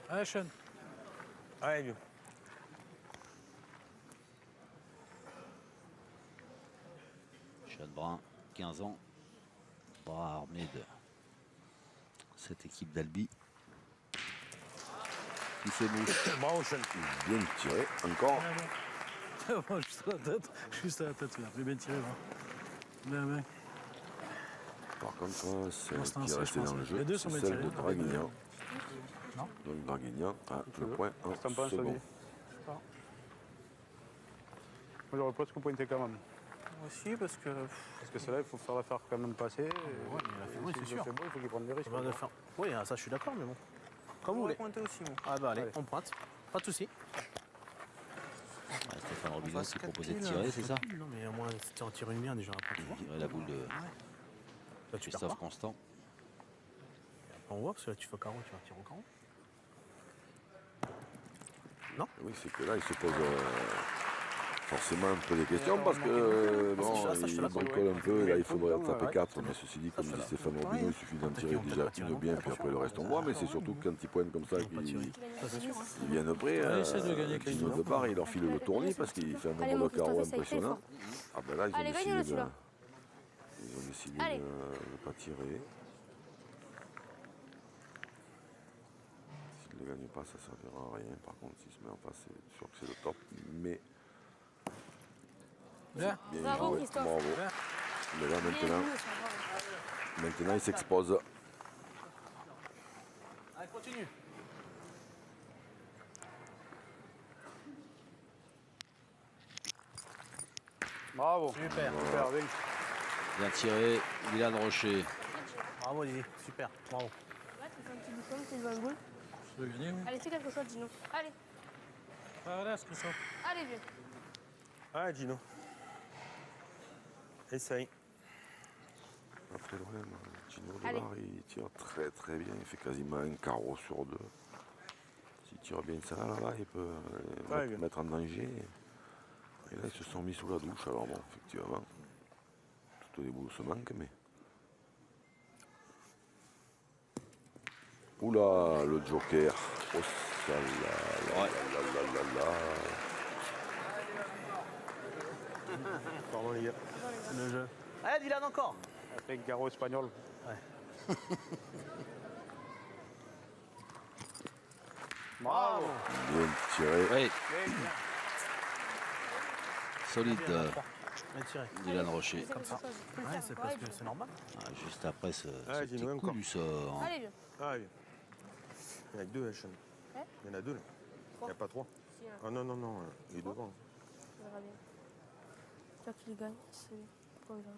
Allez, Sean. Allez, vieux. Sean Brun, 15 ans, bras armé de cette équipe d'Albi. Qui fait mouche. Bravo, Sean. Bien tiré. Encore. Moi, juste à la tête. Juste à la tête, là. J'ai bien tiré, là. Bien, bien. Par contre, celle Pour l'instant, qui est c'est, restée je dans pense. le jeu, Les deux c'est sont bien celle de tirés. Draguignan. Non. Donc Draguignan a le point en Qu'est-ce que t'en penses, second. Xavier Moi, j'aurais presque pointé quand même. Moi aussi, parce que. Parce que celle-là, il faut faire la faire quand même passer. Ouais, mais il a fait, oui, c'est sûr. C'est bon, il faut qu'il prenne des risques. On va le faire. Oui, ça, je suis d'accord, mais bon. Comme vous On va voulez. pointer aussi, moi. Ah, bah, allez, Allez. on pointe. Pas de soucis. Ouais, Stéphane Robineau fasse qui quatre proposait de piles, tirer, c'est ça? Non, mais au moins, si tu en tires une bien, déjà, après, tu vois. Tirer la boule de Là, tu perds Christophe pas. Constant. On voit, parce que là, tu fais au carreau, tu vas tirer au carreau. Oui, c'est que là, il se pose forcément un peu des questions parce que bon, ça, je te il l'accorde. bricole un peu, là il faudrait taper Ouais. 4, mais ceci dit, comme dit Stéphane Robineau, il suffit d'en tirer Peut-être qu'ils déjà vont peut-être une bien, puis après le reste on voit, mais c'est surtout quand ils pointent comme ça, Ils vont pas tirer. qu'ils Ça, c'est sûr. viennent près, Allez, essaie de gagner avec les Kino de numéros. part, il leur file le tournis parce qu'il fait un Allez, nombre mon de carreaux Christophe, essaye, impressionnant. Ah ben là, ils Allez, ont gagne-le, décidé celui-là. Allez. de ne pas tirer. S'il ne le gagne pas, ça ne servira à rien. Par contre, s'il se met en face, c'est sûr que c'est le top. Mais Bien. bien Bravo, joué, Christophe. bravo. Mais là, Bien maintenant, joué, ça, bravo. maintenant il s'expose. Allez, continue. Bravo. Super. Super, bien. Bien tiré, Milan Rocher. Bravo, Olivier. Super. Bravo. Ouais, tu fais un petit bouton, tu joues un boule. Tu veux gagner, oui. Allez, fais quelque chose, Gino. Allez, Allez, Christophe. allez, vieux. Allez, Gino. Essaye. Pas très loin, Gino Allez. Delar, il tire très très bien. Il fait quasiment un carreau sur deux. S'il tire bien ça là-bas, il peut mettre en danger. Et là, ils se sont mis sous la douche. Alors bon, effectivement, tout au début se manque, mais... Oula, le joker. Oh, ça là. Pardon les gars. Le jeu. Allez, Dylan encore. Après Garo espagnol. Ouais. Bravo. Bien tiré. Oui. Solide, Bien tiré. Dylan Rocher. Comme ça. Ouais, c'est parce que c'est normal. Ah, juste après ce petit dis-nous coup encore. du sort. Allez, viens. Ah, oui. Il y en a que deux, Sean. Hein? Il y en a deux, là. Il n'y a pas trois. Si, hein, Ah non, non, non, il est devant. on verra bien. Toi qui les gagne, c'est comme ça.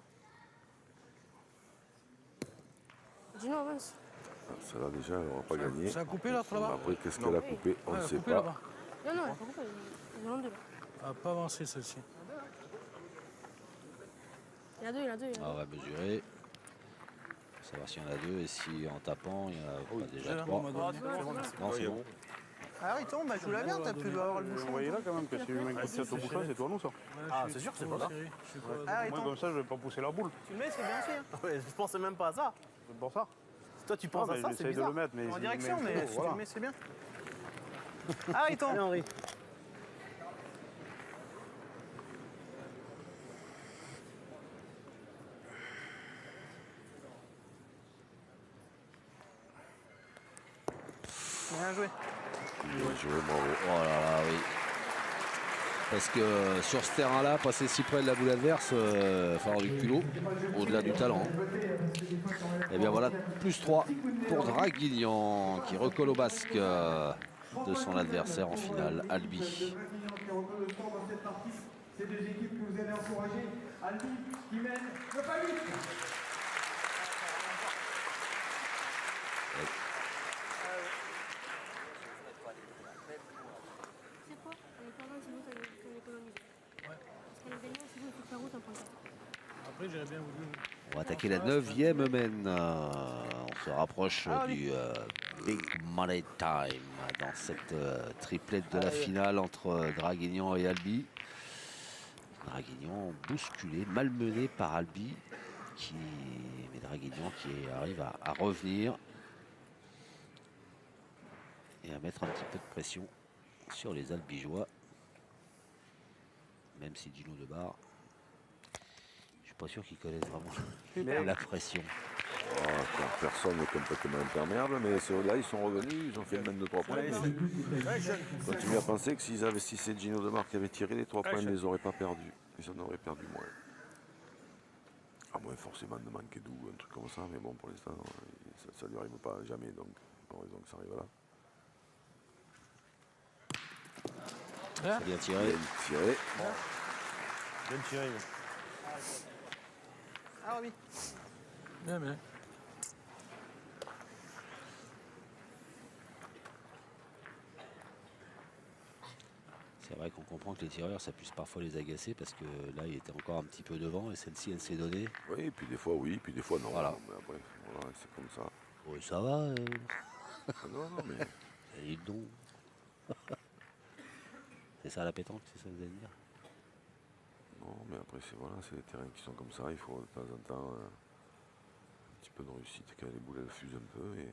Dis-nous, avance. Ah, celle-là, déjà, elle n'aura pas gagné. Ça a coupé l'autre là-bas? Après, qu'est-ce qu'elle a coupé? On Ouais, ne elle a sait coupé pas. là-bas. Non, non, elle a pas coupé. Ils en ont deux là. Elle n'a pas avancé celle-ci. Il y en a deux, il y en a deux. Il y en a On deux. va mesurer. Savoir s'il y en a deux et si en tapant, il y en a pas déjà Là, trois. on m'a donné. Non, c'est bon. Ah oui, tombe, bah, je vous la viens, t'as pu avoir le Vous bouchon. voyez là quand même que si le mec qui tire au bouchon, c'est toi nous ça. Ah, c'est sûr que c'est pas ça. Ah, Moi comme ça je vais pas pousser la boule. Tu le mets, c'est bien aussi. Hein. Ouais, je pensais même pas à ça. C'est pour ça. Toi, tu penses Ah, à mais ça, c'est j'essaye de bizarre. le mettre, mais En si direction, je mets mais le si flot, tu voilà. le mets, c'est bien. Ah, il tombe. Henri. Bien joué. Bien joué, bravo. Oh là là, oui. Parce que sur ce terrain-là, passer si près de la boule adverse, il va falloir du culot, au-delà du talent. Et bien voilà, plus 3 pour Draguignan, qui recolle au basque de son adversaire en finale, Albi. Ces deux équipes que vous avez encouragées. Albi qui mène le pas 8. C'est quoi? Elle est pas mal, sinon t'as économisé. Ouais. Parce qu'elle est gagnante, sinon il faut faire route un point. Après, j'aurais bien voulu. On va attaquer la 9e mène. On se rapproche du Big Money Time dans cette triplette de la finale entre Draguignan et Albi. Draguignan bousculé, malmené par Albi, mais Draguignan qui arrive à revenir et à mettre un petit peu de pression sur les Albigeois. Même si Dino Debar, je suis pas sûr qu'ils connaissent vraiment la pression. Ah, personne n'est complètement imperméable, mais là, ils sont revenus, ils ont fait le même de 3 points. Continue à penser que si c'est Gino Demar qui avait tiré les 3 points, ils ne les auraient pas perdus. Ils en auraient perdu moins. À moins forcément de manquer d'où, un truc comme ça, mais bon, pour l'instant, ça ne lui arrive pas jamais, donc pas raison que ça arrive là. C'est bien tiré. Bien tiré. Bien tiré. Ah oui. Bien, bien. C'est vrai qu'on comprend que les tireurs, ça puisse parfois les agacer parce que là, il était encore un petit peu devant et celle-ci, elle s'est donnée. Oui, puis des fois oui, puis des fois non. Voilà. Mais après, voilà, c'est comme ça. Oh, ça va. Non, non, mais Et dis donc. C'est ça la pétanque, c'est ça que vous allez dire? non, mais après, c'est des terrains qui sont comme ça. Il faut de temps en temps un petit peu de réussite quand les boules elles fusent un peu. Et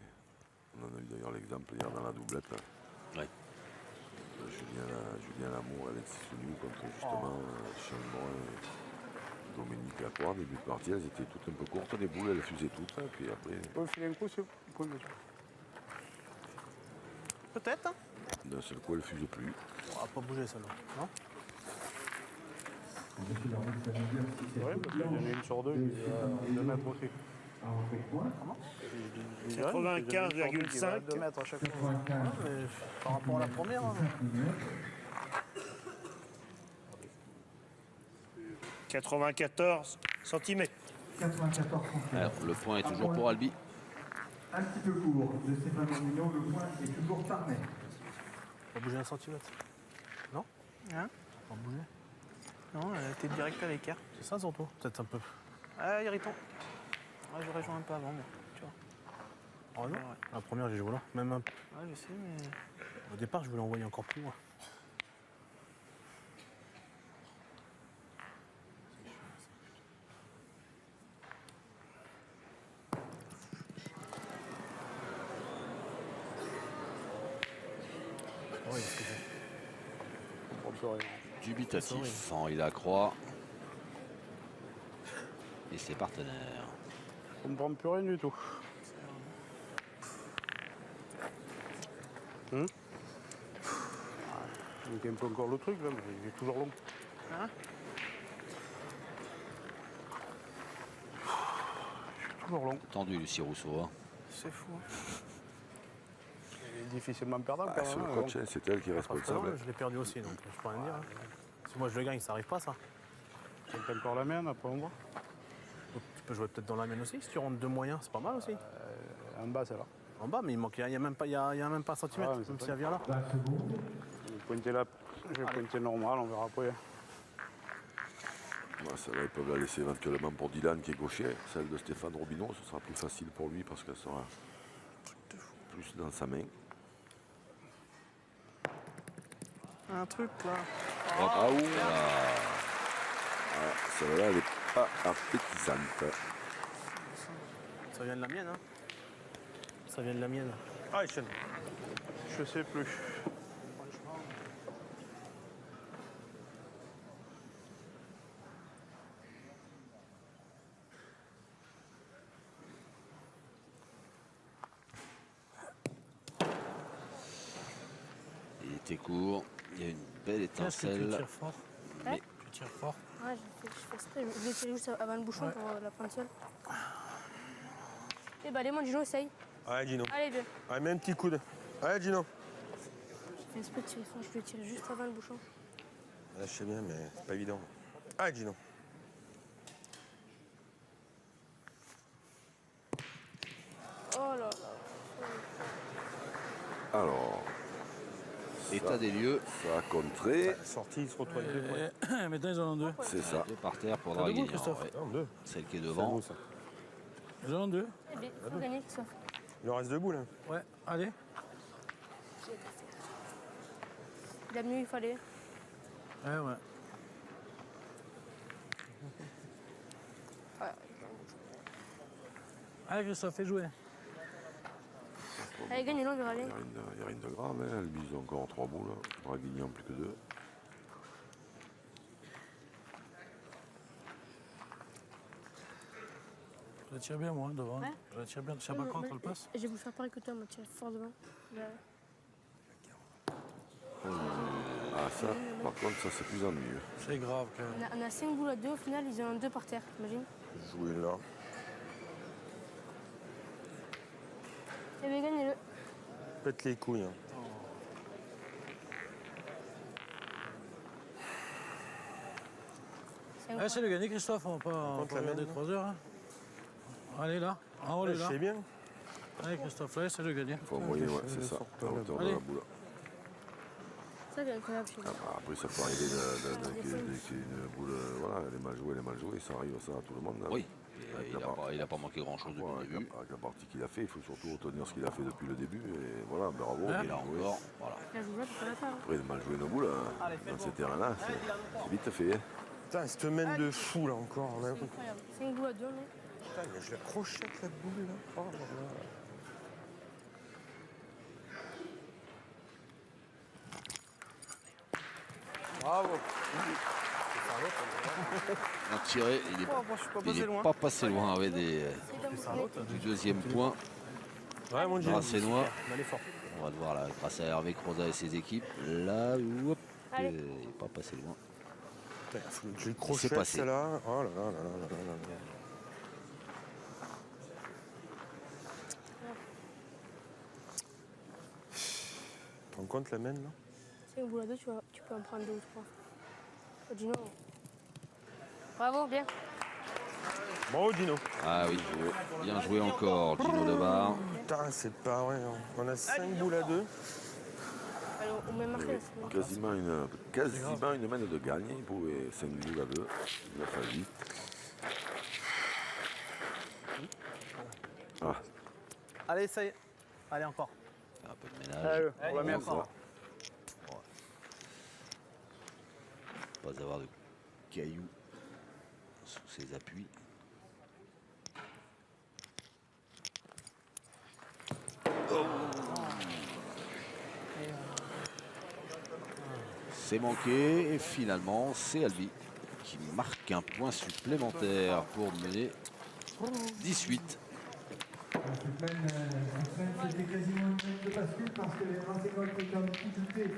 on en a eu d'ailleurs l'exemple hier dans la doublette. Là. Ouais. Julien Lamour, Alexis Souniou contre justement Chambon et Dominique Lacroix. Début de partie, elles étaient toutes un peu courtes, les boules elles fusaient toutes. Et puis après, Vous pouvez me filer un coup, vous pouvez me mettre. Peut-être. Hein. d'un seul coup, elles ne fusent plus. On va pas bouger celle-là, non? Oui, parce qu'il y en a une sur deux qui va 2 mètres aussi. 95,5. 2 mètres à chaque fois. Ouais, mais par rapport à la première. Hein. 94 cm. 94 Alors, le point est toujours pour Albi. Un petit peu court de Stéphane Mormino, le point est toujours parmé. On va bouger 1 centimètre. Non? Hein? On va bouger. Non, t'es direct à l'écart. C'est ça surtout? Peut-être un peu. Ah, irritant. Ouais, j'aurais joué un peu avant, moi. Tu vois. Oh non? Ouais. La première, j'ai joué là. Même un peu. Ouais, je sais, mais. Au départ, je voulais envoyer encore plus loin. sourire. Dubitatif, Henri Lacroix et ses partenaires. On ne prend plus rien du tout. Il manque un peu encore le truc là, mais il est toujours long. Hein? Toujours long. Tendu, Lucie Rousseau. Hein. C'est fou. Il est difficilement perdable Ah, quand c'est même. le coach, hein, c'est elle qui est responsable. Je l'ai perdu aussi, donc je peux rien dire. Hein. Si moi je le gagne, ça arrive pas ça. C'est encore la mienne, après on voit. Donc, tu peux jouer peut-être dans la mienne aussi, si tu rentres 2 moyens, c'est pas mal aussi. En bas, c'est là. En bas, mais il manque, il n'y a même pas un centimètre, Ah, mais c'est même pas si elle vient là. Je vais pointer là. Je vais pointer normal, on verra après. Celle-là, ils peuvent la laisser éventuellement pour Dylan qui est gaucher. Celle de Stéphane Robineau, ce sera plus facile pour lui parce qu'elle sera plus dans sa main. Un truc là. Ah, ouh, celle-là, elle n'est pas appétissante. Ça vient de la mienne, hein. Ça vient de la mienne. Allez, Sean. Je sais plus. Il était court, il y a une belle Est-ce que tu étincelle. tires fort? Mais Tu tires fort? Ouais, je fais exprès. Je l'ai tiré juste avant le bouchon pour la prendre seule. Eh ben allez, mon Gino, essaye. Allez, Gino. Allez, viens. Allez, mets un petit coude. Allez, Gino. J'ai fait exprès de tirer fort. Je l'ai tiré juste avant le bouchon. Là, je sais bien, mais c'est pas évident. Allez, Gino. Oh là là. Alors, état des lieux, ça a contré. La sortie, il se retrouve avec 2 points. Maintenant, ils en ont 2. C'est ça. deux par terre pour T'as draguer. debout, Christophe? Ouais. Non, 2. Celle qui est C'est devant. beau, ça. Ils en ont 2. Eh bien, il faut gagner, Christophe. Il en reste debout, là. Ouais, allez. Il a mieux, il fallait. Ouais, ouais. Allez, Christophe, fais jouer. Allez, gagne, on verra Il bien. n'y a rien de grave, hein. Elle mise encore 3 boules. Draguigny en plus que 2. Je la tire bien, moi, devant. Ouais. Je la tire bien. Tu sais pas quand elle passe? J'ai voulu faire pareil que toi, moi, tirer fort devant. Là. Ah, ça, par contre, ça c'est plus ennuyeux. C'est grave, quand même. On a 5 boules à 2, au final, ils en ont 2 par terre, t'imagines? Jouez là. Eh bien, gagnez-le. Pète les couilles. Hein. Allez, c'est le gagné, Christophe. On va pas compte la regarder mienne, 3 heures. Hein. Allez, là. En haut, Ouais, là. je sais bien. Allez, Christophe, là, c'est le gagné. Il faut envoyer, ouais, c'est ça, à hauteur de Allez. la boule. Ça, c'est incroyable chez nous. Après, ça peut arriver qu'une boule, voilà, elle est mal jouée, ça arrive ça à tout le monde. Hein. Oui, Avec il n'a pas manqué grand-chose depuis le début. Avec la partie qu'il a fait, il faut surtout retenir ce qu'il a fait depuis le début. Et voilà, bravo. Et bien là joué. encore, voilà. La joue là, tu peux la faire. Après, de mal jouer nos boules dans ces terrains-là, c'est vite fait. Hein. Putain, cette main de fou, là, encore. Là. C'est incroyable. 5 boules à 2, mais. Putain, mais je la crochette, la boule, là. Oh, là, là. Bravo. On a tiré, il n'est Oh, bon, je suis pas passé loin. pas passé loin avec du deuxième point. Ouais, mon Dieu. Brassénois. Elle est forte. On va le voir là, grâce à Hervé Croza et ses équipes. Là, hop, Allez. il n'est pas passé loin. Putain, faut que je le crochette, passé. celle-là. Oh là là là là là là là. Tu te rends compte la main, là? 5 boules à 2, tu peux en prendre 2 ou 3. Oh, Gino. Bravo, bien. Bravo, Gino. Ah oui, bien joué encore, Gino Debar. Putain, c'est pas vrai. Hein. On a 5 boules à 2. Alors, on met marqué la semaine. Quasiment une main de gagne. Il pouvait 5 boules à 2. 9 à 8. Ah, Allez, ça y est. Allez, encore. Un peu de ménage. Allez, on va Allez, mettre encore. Pas avoir de cailloux sous ses appuis. C'est manqué et finalement c'est Albi qui marque un point supplémentaire pour mener 18. C'était quasiment une minute de bascule parce que les Racing qui étaient en difficulté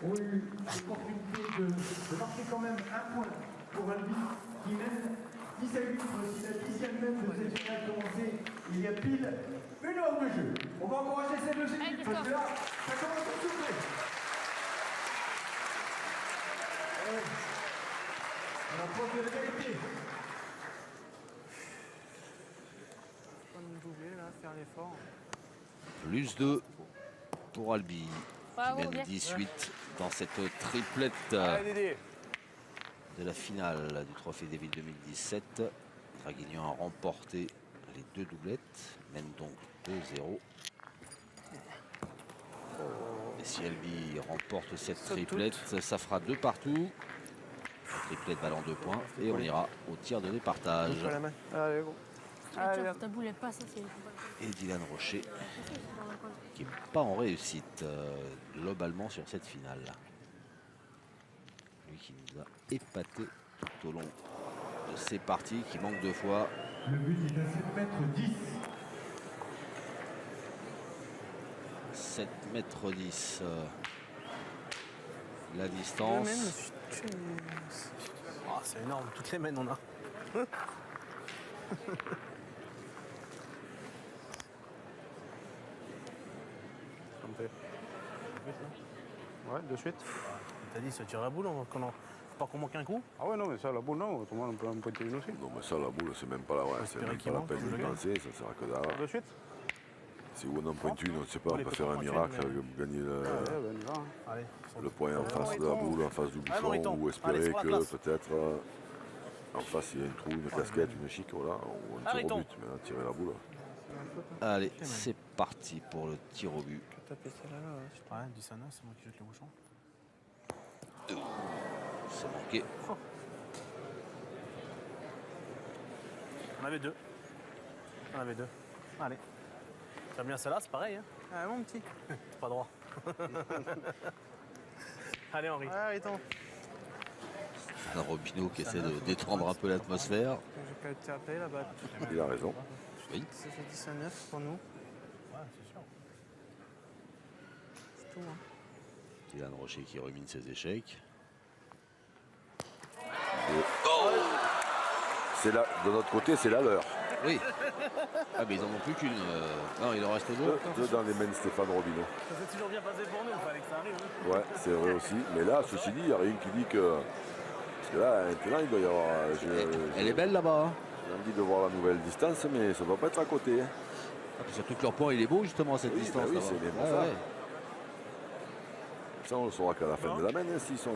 ont eu l'opportunité de marquer quand même un point pour Albi qui mène 10 à 8. Si la 10e mène de cette finale commencée, il y a pile une heure de jeu. On va encourager ces deux équipes parce que là, ça commence à souffler. On approche de l'égalité. Doubler là, faire l'effort. Plus 2 pour Albi Bravo, qui mène bien. 18 dans cette triplette Allez, Dédé. de la finale du Trophée David 2017. Draguignan a remporté les 2 doublettes, mène donc 2-0. Et si Albi remporte cette triplette, ça fera 2 partout. Triplette valant 2 points et on ira au tir de départage. Pas la main. Allez, gros. Tiens, ta boule, elle passe, ça, c'est... Et Dylan Rocher qui n'est pas en réussite globalement sur cette finale. Lui qui nous a épaté tout au long de ces parties, qui manque 2 fois. Le but est à 7 mètres 10. 7 mètres 10. La distance. Ah, c'est énorme, toutes les mènes on a. Ça me fait. Ouais, de suite. T'as dit, ça tire la boule, faut pas qu'on manque un coup. Ah ouais, non, mais ça, la boule, non, autrement on peut en pointer une aussi. Non, mais ça, la boule, c'est même pas la, c'est espérer même qu'il pas la manque, peine je de le gagne. penser, ça sert à que dalle. De suite. Si on en pointe une, on ne sait pas, on Allez, peut faire un peut-être miracle, pointe une, gagner Ouais, ben, on y va. Hein. Allez, le point en face de la boule, en face du Ah, bouchon, Moriton. ou espérer Allez, sur la que place. peut-être en face il y a une trou, une casquette, une chic, voilà, ou un tir Moriton. au but, mais là, tirer la boule. Allez, c'est parti pour le tir au but. Taper celle-là, là, ouais. Ouais, 10 à 9, c'est moi qui jette le bouchon. C'est manqué. On avait 2. On avait 2. Allez. T'aimes bien celle-là, c'est pareil, hein. Ah, mon petit. C'est pas droit. Allez, Henri. Ah, attends. Un Robineau qui essaie de détendre un peu l'atmosphère. J'ai pas été appelé là-bas. Il a raison. Oui. Ça fait 10 à 9 pour nous. Ouais, c'est sûr. C'est tout, hein. Dylan Rocher qui rumine ses échecs. C'est là, de notre côté, c'est la leur. Oui. Ah mais ils en ont plus qu'une. Non, il en reste 2. Deux dans les mains de Stéphane Robineau. Ça s'est toujours bien passé pour nous, il fallait que ça arrive. Hein. Ouais, c'est vrai aussi. Mais là, ceci dit, il n'y a rien qui dit que... Parce que là, maintenant, il doit y avoir... Elle est belle là-bas. Hein. J'ai envie de voir la nouvelle distance, mais ça ne va pas être à côté. Hein. Ah, puis surtout que leur point il est beau justement à cette Oui, distance. bah oui, là-bas. c'est bien pour Ouais, ça. ouais. Ça, on le saura qu'à la fin de la main, hein, s'ils sont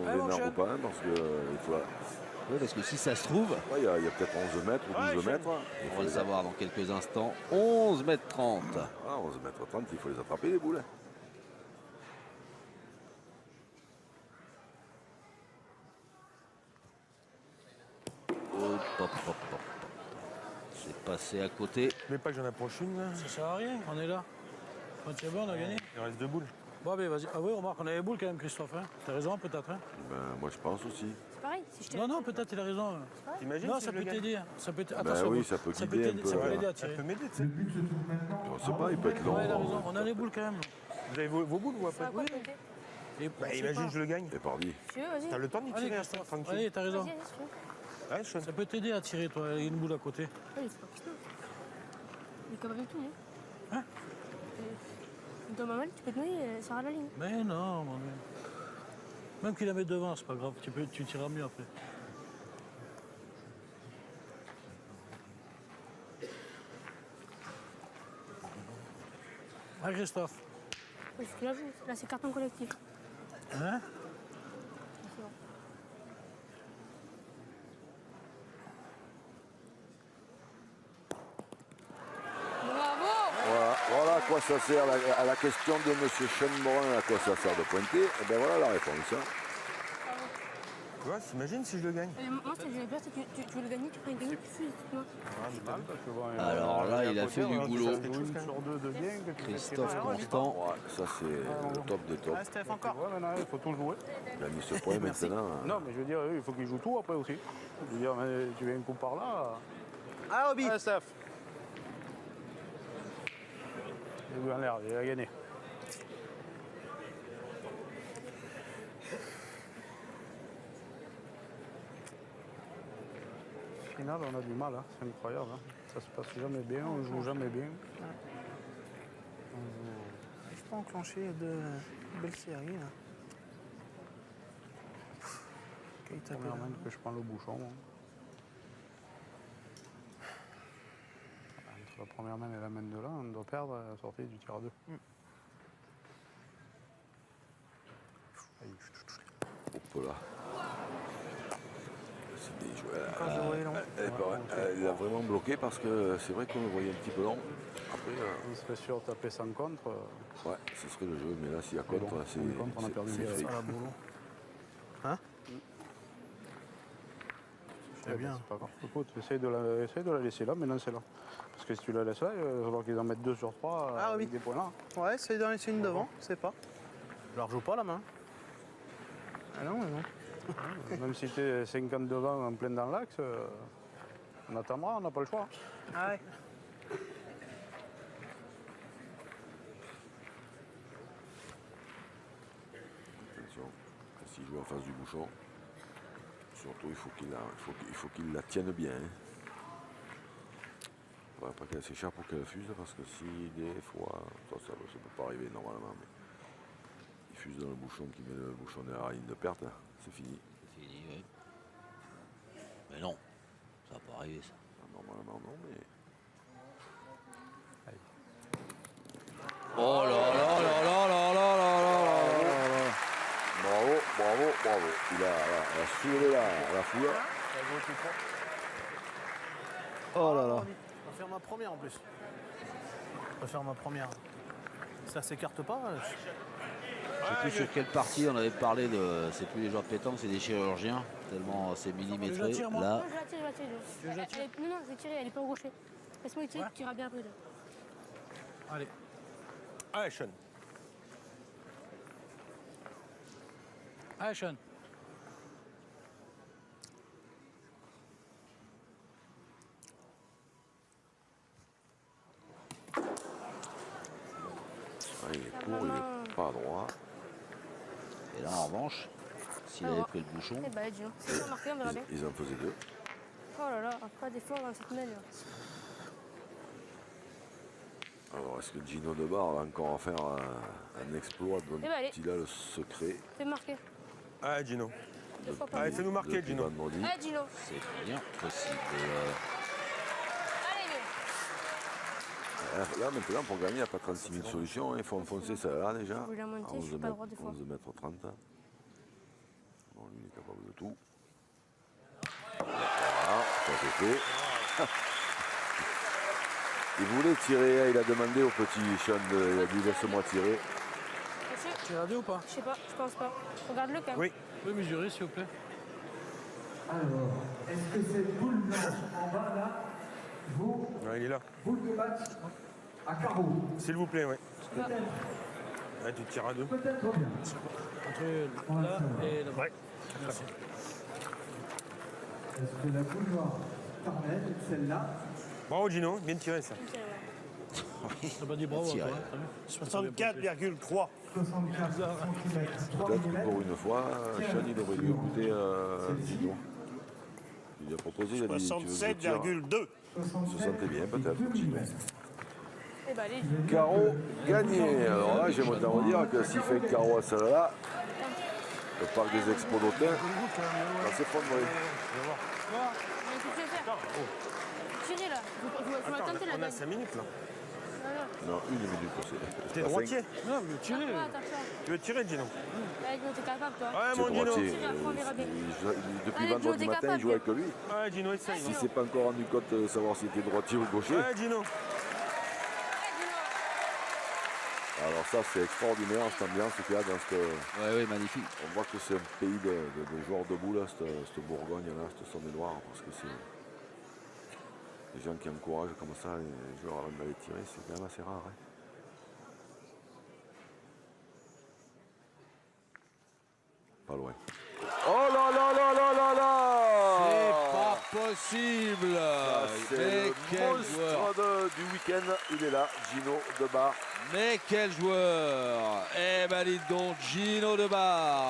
vénards ou pas, hein, parce que il faut... Ouais, parce que si ça se trouve, Ouais, il y a peut-être 11 mètres ou 12 mètres. on va le savoir dans quelques instants. 11 mètres 30. Ah, 11 mètres 30, il faut les attraper, les boules. Hop, hop, hop, hop. C'est passé à côté. Mais pas que j'en approche une, là. Ça sert à rien, on est là. Quand tu es bon, on a gagné. Il reste 2 boules. Bon, mais vas-y. Ah oui, remarque, on avait les boules quand même, Christophe. Hein. T'as raison, peut-être. Hein. Ben, moi, je pense aussi. C'est pareil, si je te... Non, non, peut-être, il a raison. T'imagines Non, si ça je peut le gagne? t'aider. Ça peut Ben oui, ça peut guider un peu, Ça peut voilà. l'aider à Ça tirer. peut m'aider, tu sais. Le but se trouve maintenant. On ne sait pas, il peut être long. Ouais, il a raison. On a les boules quand même. Vous avez vos boules ou Ça après va quoi, compter Et Bah, on sait imagine, pas. je le gagne. Et pardi. Si tu veux, vas-y. T'as le temps d'y Allez, tirer, Christophe. tranquille. Allez, t'as raison. Vas-y, si tu veux. Ouais, Sean. Ça peut t'aider à tirer, toi. Il y a une boule à côté. Ouais, il faut pas piston. Il est comme avec tout, hein. Hein Dans ma main, tu peux te noyer, ça sera la ligne. Mais non, mon Dieu. Même qu'il la met devant, c'est pas grave. Tu tireras mieux après. Ah, Christophe. Oui, c'est ce qu'il a vu. Là, c'est carton collectif. Hein? C'est bon. Bravo! Voilà à quoi ça sert, à la question de M. Schoenbrun, à quoi ça sert de pointer. Et bien voilà la réponse. Hein. Tu vois, t'imagines si je le gagne? Moi, ce que j'avais peur, c'est que tu veux le gagner, tu prends une gagne, tu fuses. Moi. Alors là, il a fait du boulot. Sur deux de bien. Christophe Constant. Ouais, ça c'est le top des tops. Ah, Steph, encore. Ouais, maintenant, il faut tout jouer. Gagner ce point maintenant. Non, mais je veux dire, il faut qu'il joue tout après aussi. Je veux dire, mais tu viens un coup par là. Ah, Obi. Ouais, Steph. Il a eu en l'air, il a gagné. Final, on a du mal, hein. C'est incroyable. Hein. Ça se passe jamais bien, on joue jamais bien. Je peux enclencher de belles séries là. Première main que je prends le bouchon. Hein. Entre la première main et la main de là, on doit perdre à la sortie du tir à deux. Hop là. C'est bien joué. Elle a vraiment bloqué parce que c'est vrai qu'on le voyait un petit peu long. Après, on serait sûr de taper sans contre. Ouais, ce serait le jeu, mais là s'il y a contre, bon, c'est on a perdu free. à la boulot. Hein? C'est bien. C'est pas grave. Écoute, essaye de la laisser là, mais non c'est là. Parce que si tu la laisses là, il va falloir qu'ils en mettent 2 sur 3 avec des points là. Ouais, essaye d'en laisser une devant, je sais pas. Je la rejoue pas la main. Ah non, non. Même si tu es 50 devant en plein dans l'axe, on attendra, on n'a pas le choix. Ah ouais. Attention, s'il joue en face du bouchon, surtout il faut qu'il la tienne bien. Hein. Il ne faudrait pas qu'elle s'échappe pour qu'elle fuse, parce que si des fois, ça ne peut pas arriver normalement, mais il fuse dans le bouchon qui met le bouchon derrière la ligne de perte, c'est fini. C'est fini, oui. Mais non, ça va pas arriver ça. Normalement non, mais... Oh là là là là là là là là là. Bravo. Il a soulevé la foule. Oh là là. Je vais faire ma première en plus. Je vais faire ma première. Ça s'écarte pas. Je sais plus sur quelle partie on avait parlé de. C'est plus les joueurs de pétanque, c'est des chirurgiens. Tellement c'est millimétré. Là. Non, je la tire. Non, je vais tirer, elle est pas au gaucher. Laisse-moi tirer, tu tireras bien après. Allez. Allez, Sean. Allez, Sean. Il est court, il n'est pas droit. Et là en revanche, s'il avait pris le bouchon. Eh ben, dis-donc, c'est pas marqué, on verra bien. Ils en faisaient 2. Oh là là, pas d'effort dans cette mêle. Alors, est-ce que Gino Debar va encore en faire un exploit dont il a le secret? Fais marquer. Allez, Gino. Allez, fais-nous marquer, Gino. Allez, Gino. C'est bien possible. Là, maintenant, pour gagner, il n'y a pas 36 000 solutions. Il faut enfoncer ça là déjà. 11 mètres 30. Bon, lui, il est capable de tout. Voilà, ça c'est fait. Il voulait tirer, il a demandé au petit Sean, il a dit laisse-moi tirer. Tu l'as dit ou pas? Je sais pas, je pense pas. Regarde-le quand même. Oui. Vous pouvez mesurer s'il vous plaît? Alors, est-ce que cette boule blanche en bas là vaut Ouais, il est là. boule de match à carreau? S'il vous plaît, oui. Ouais, tu tires à 2. Peut-être bien. Entre là et là-bas. Ouais. Merci. Est-ce que la boule noire permet celle-là? Bravo, Gino. Bien tiré, ça. T'as pas dit bravo à toi, hein, 64,3. 64 cm. 3 Peut-être que mm. pour une fois, Sean, il aurait dû écouter Gino. Il lui a proposé, il a dit tu veux que je tire? 67,2. Se sentait bien, peut-être, Gino. Eh ben, allez. Carreau gagné. Alors là, j'aimerais t'en dire que s'il fait un carreau à celle-là, le parc des Expos d'Autun va s'effondrer. Mais qu'est-ce que tu veux faire? Tirer là. Faut attendre la On a gagne. 5 minutes, là. Non, 1 minute aussi. T'es droitier. Non, mais tirez. Tu veux tirer, Gino? Allez, Gino, t'es capable, toi. Ouais, C'est mon Gino. droitier. Tire, après, on verra bien. Depuis Allez, vendredi Gino, t'es matin, il capable, joue avec lui. Ouais, Gino, essaye. Il ne s'est pas encore rendu compte de savoir s'il était droitier ou gaucher. Ouais, Gino. Alors Alors ça, c'est extraordinaire, cette ambiance qu'il y a dans cette... Oui, magnifique. On voit que c'est un pays de joueurs debout, là, cette Bourgogne-là, cette Saône-et-Loire, parce que c'est... Les gens qui encouragent comme ça les joueurs avant d'aller tirer, c'est quand même assez rare. Hein. Pas loin. Oh là là là là là là! C'est pas possible! C'est le monstre du week-end, il est là, Gino Debar. Mais quel joueur! Eh ben dites donc, Gino Debar!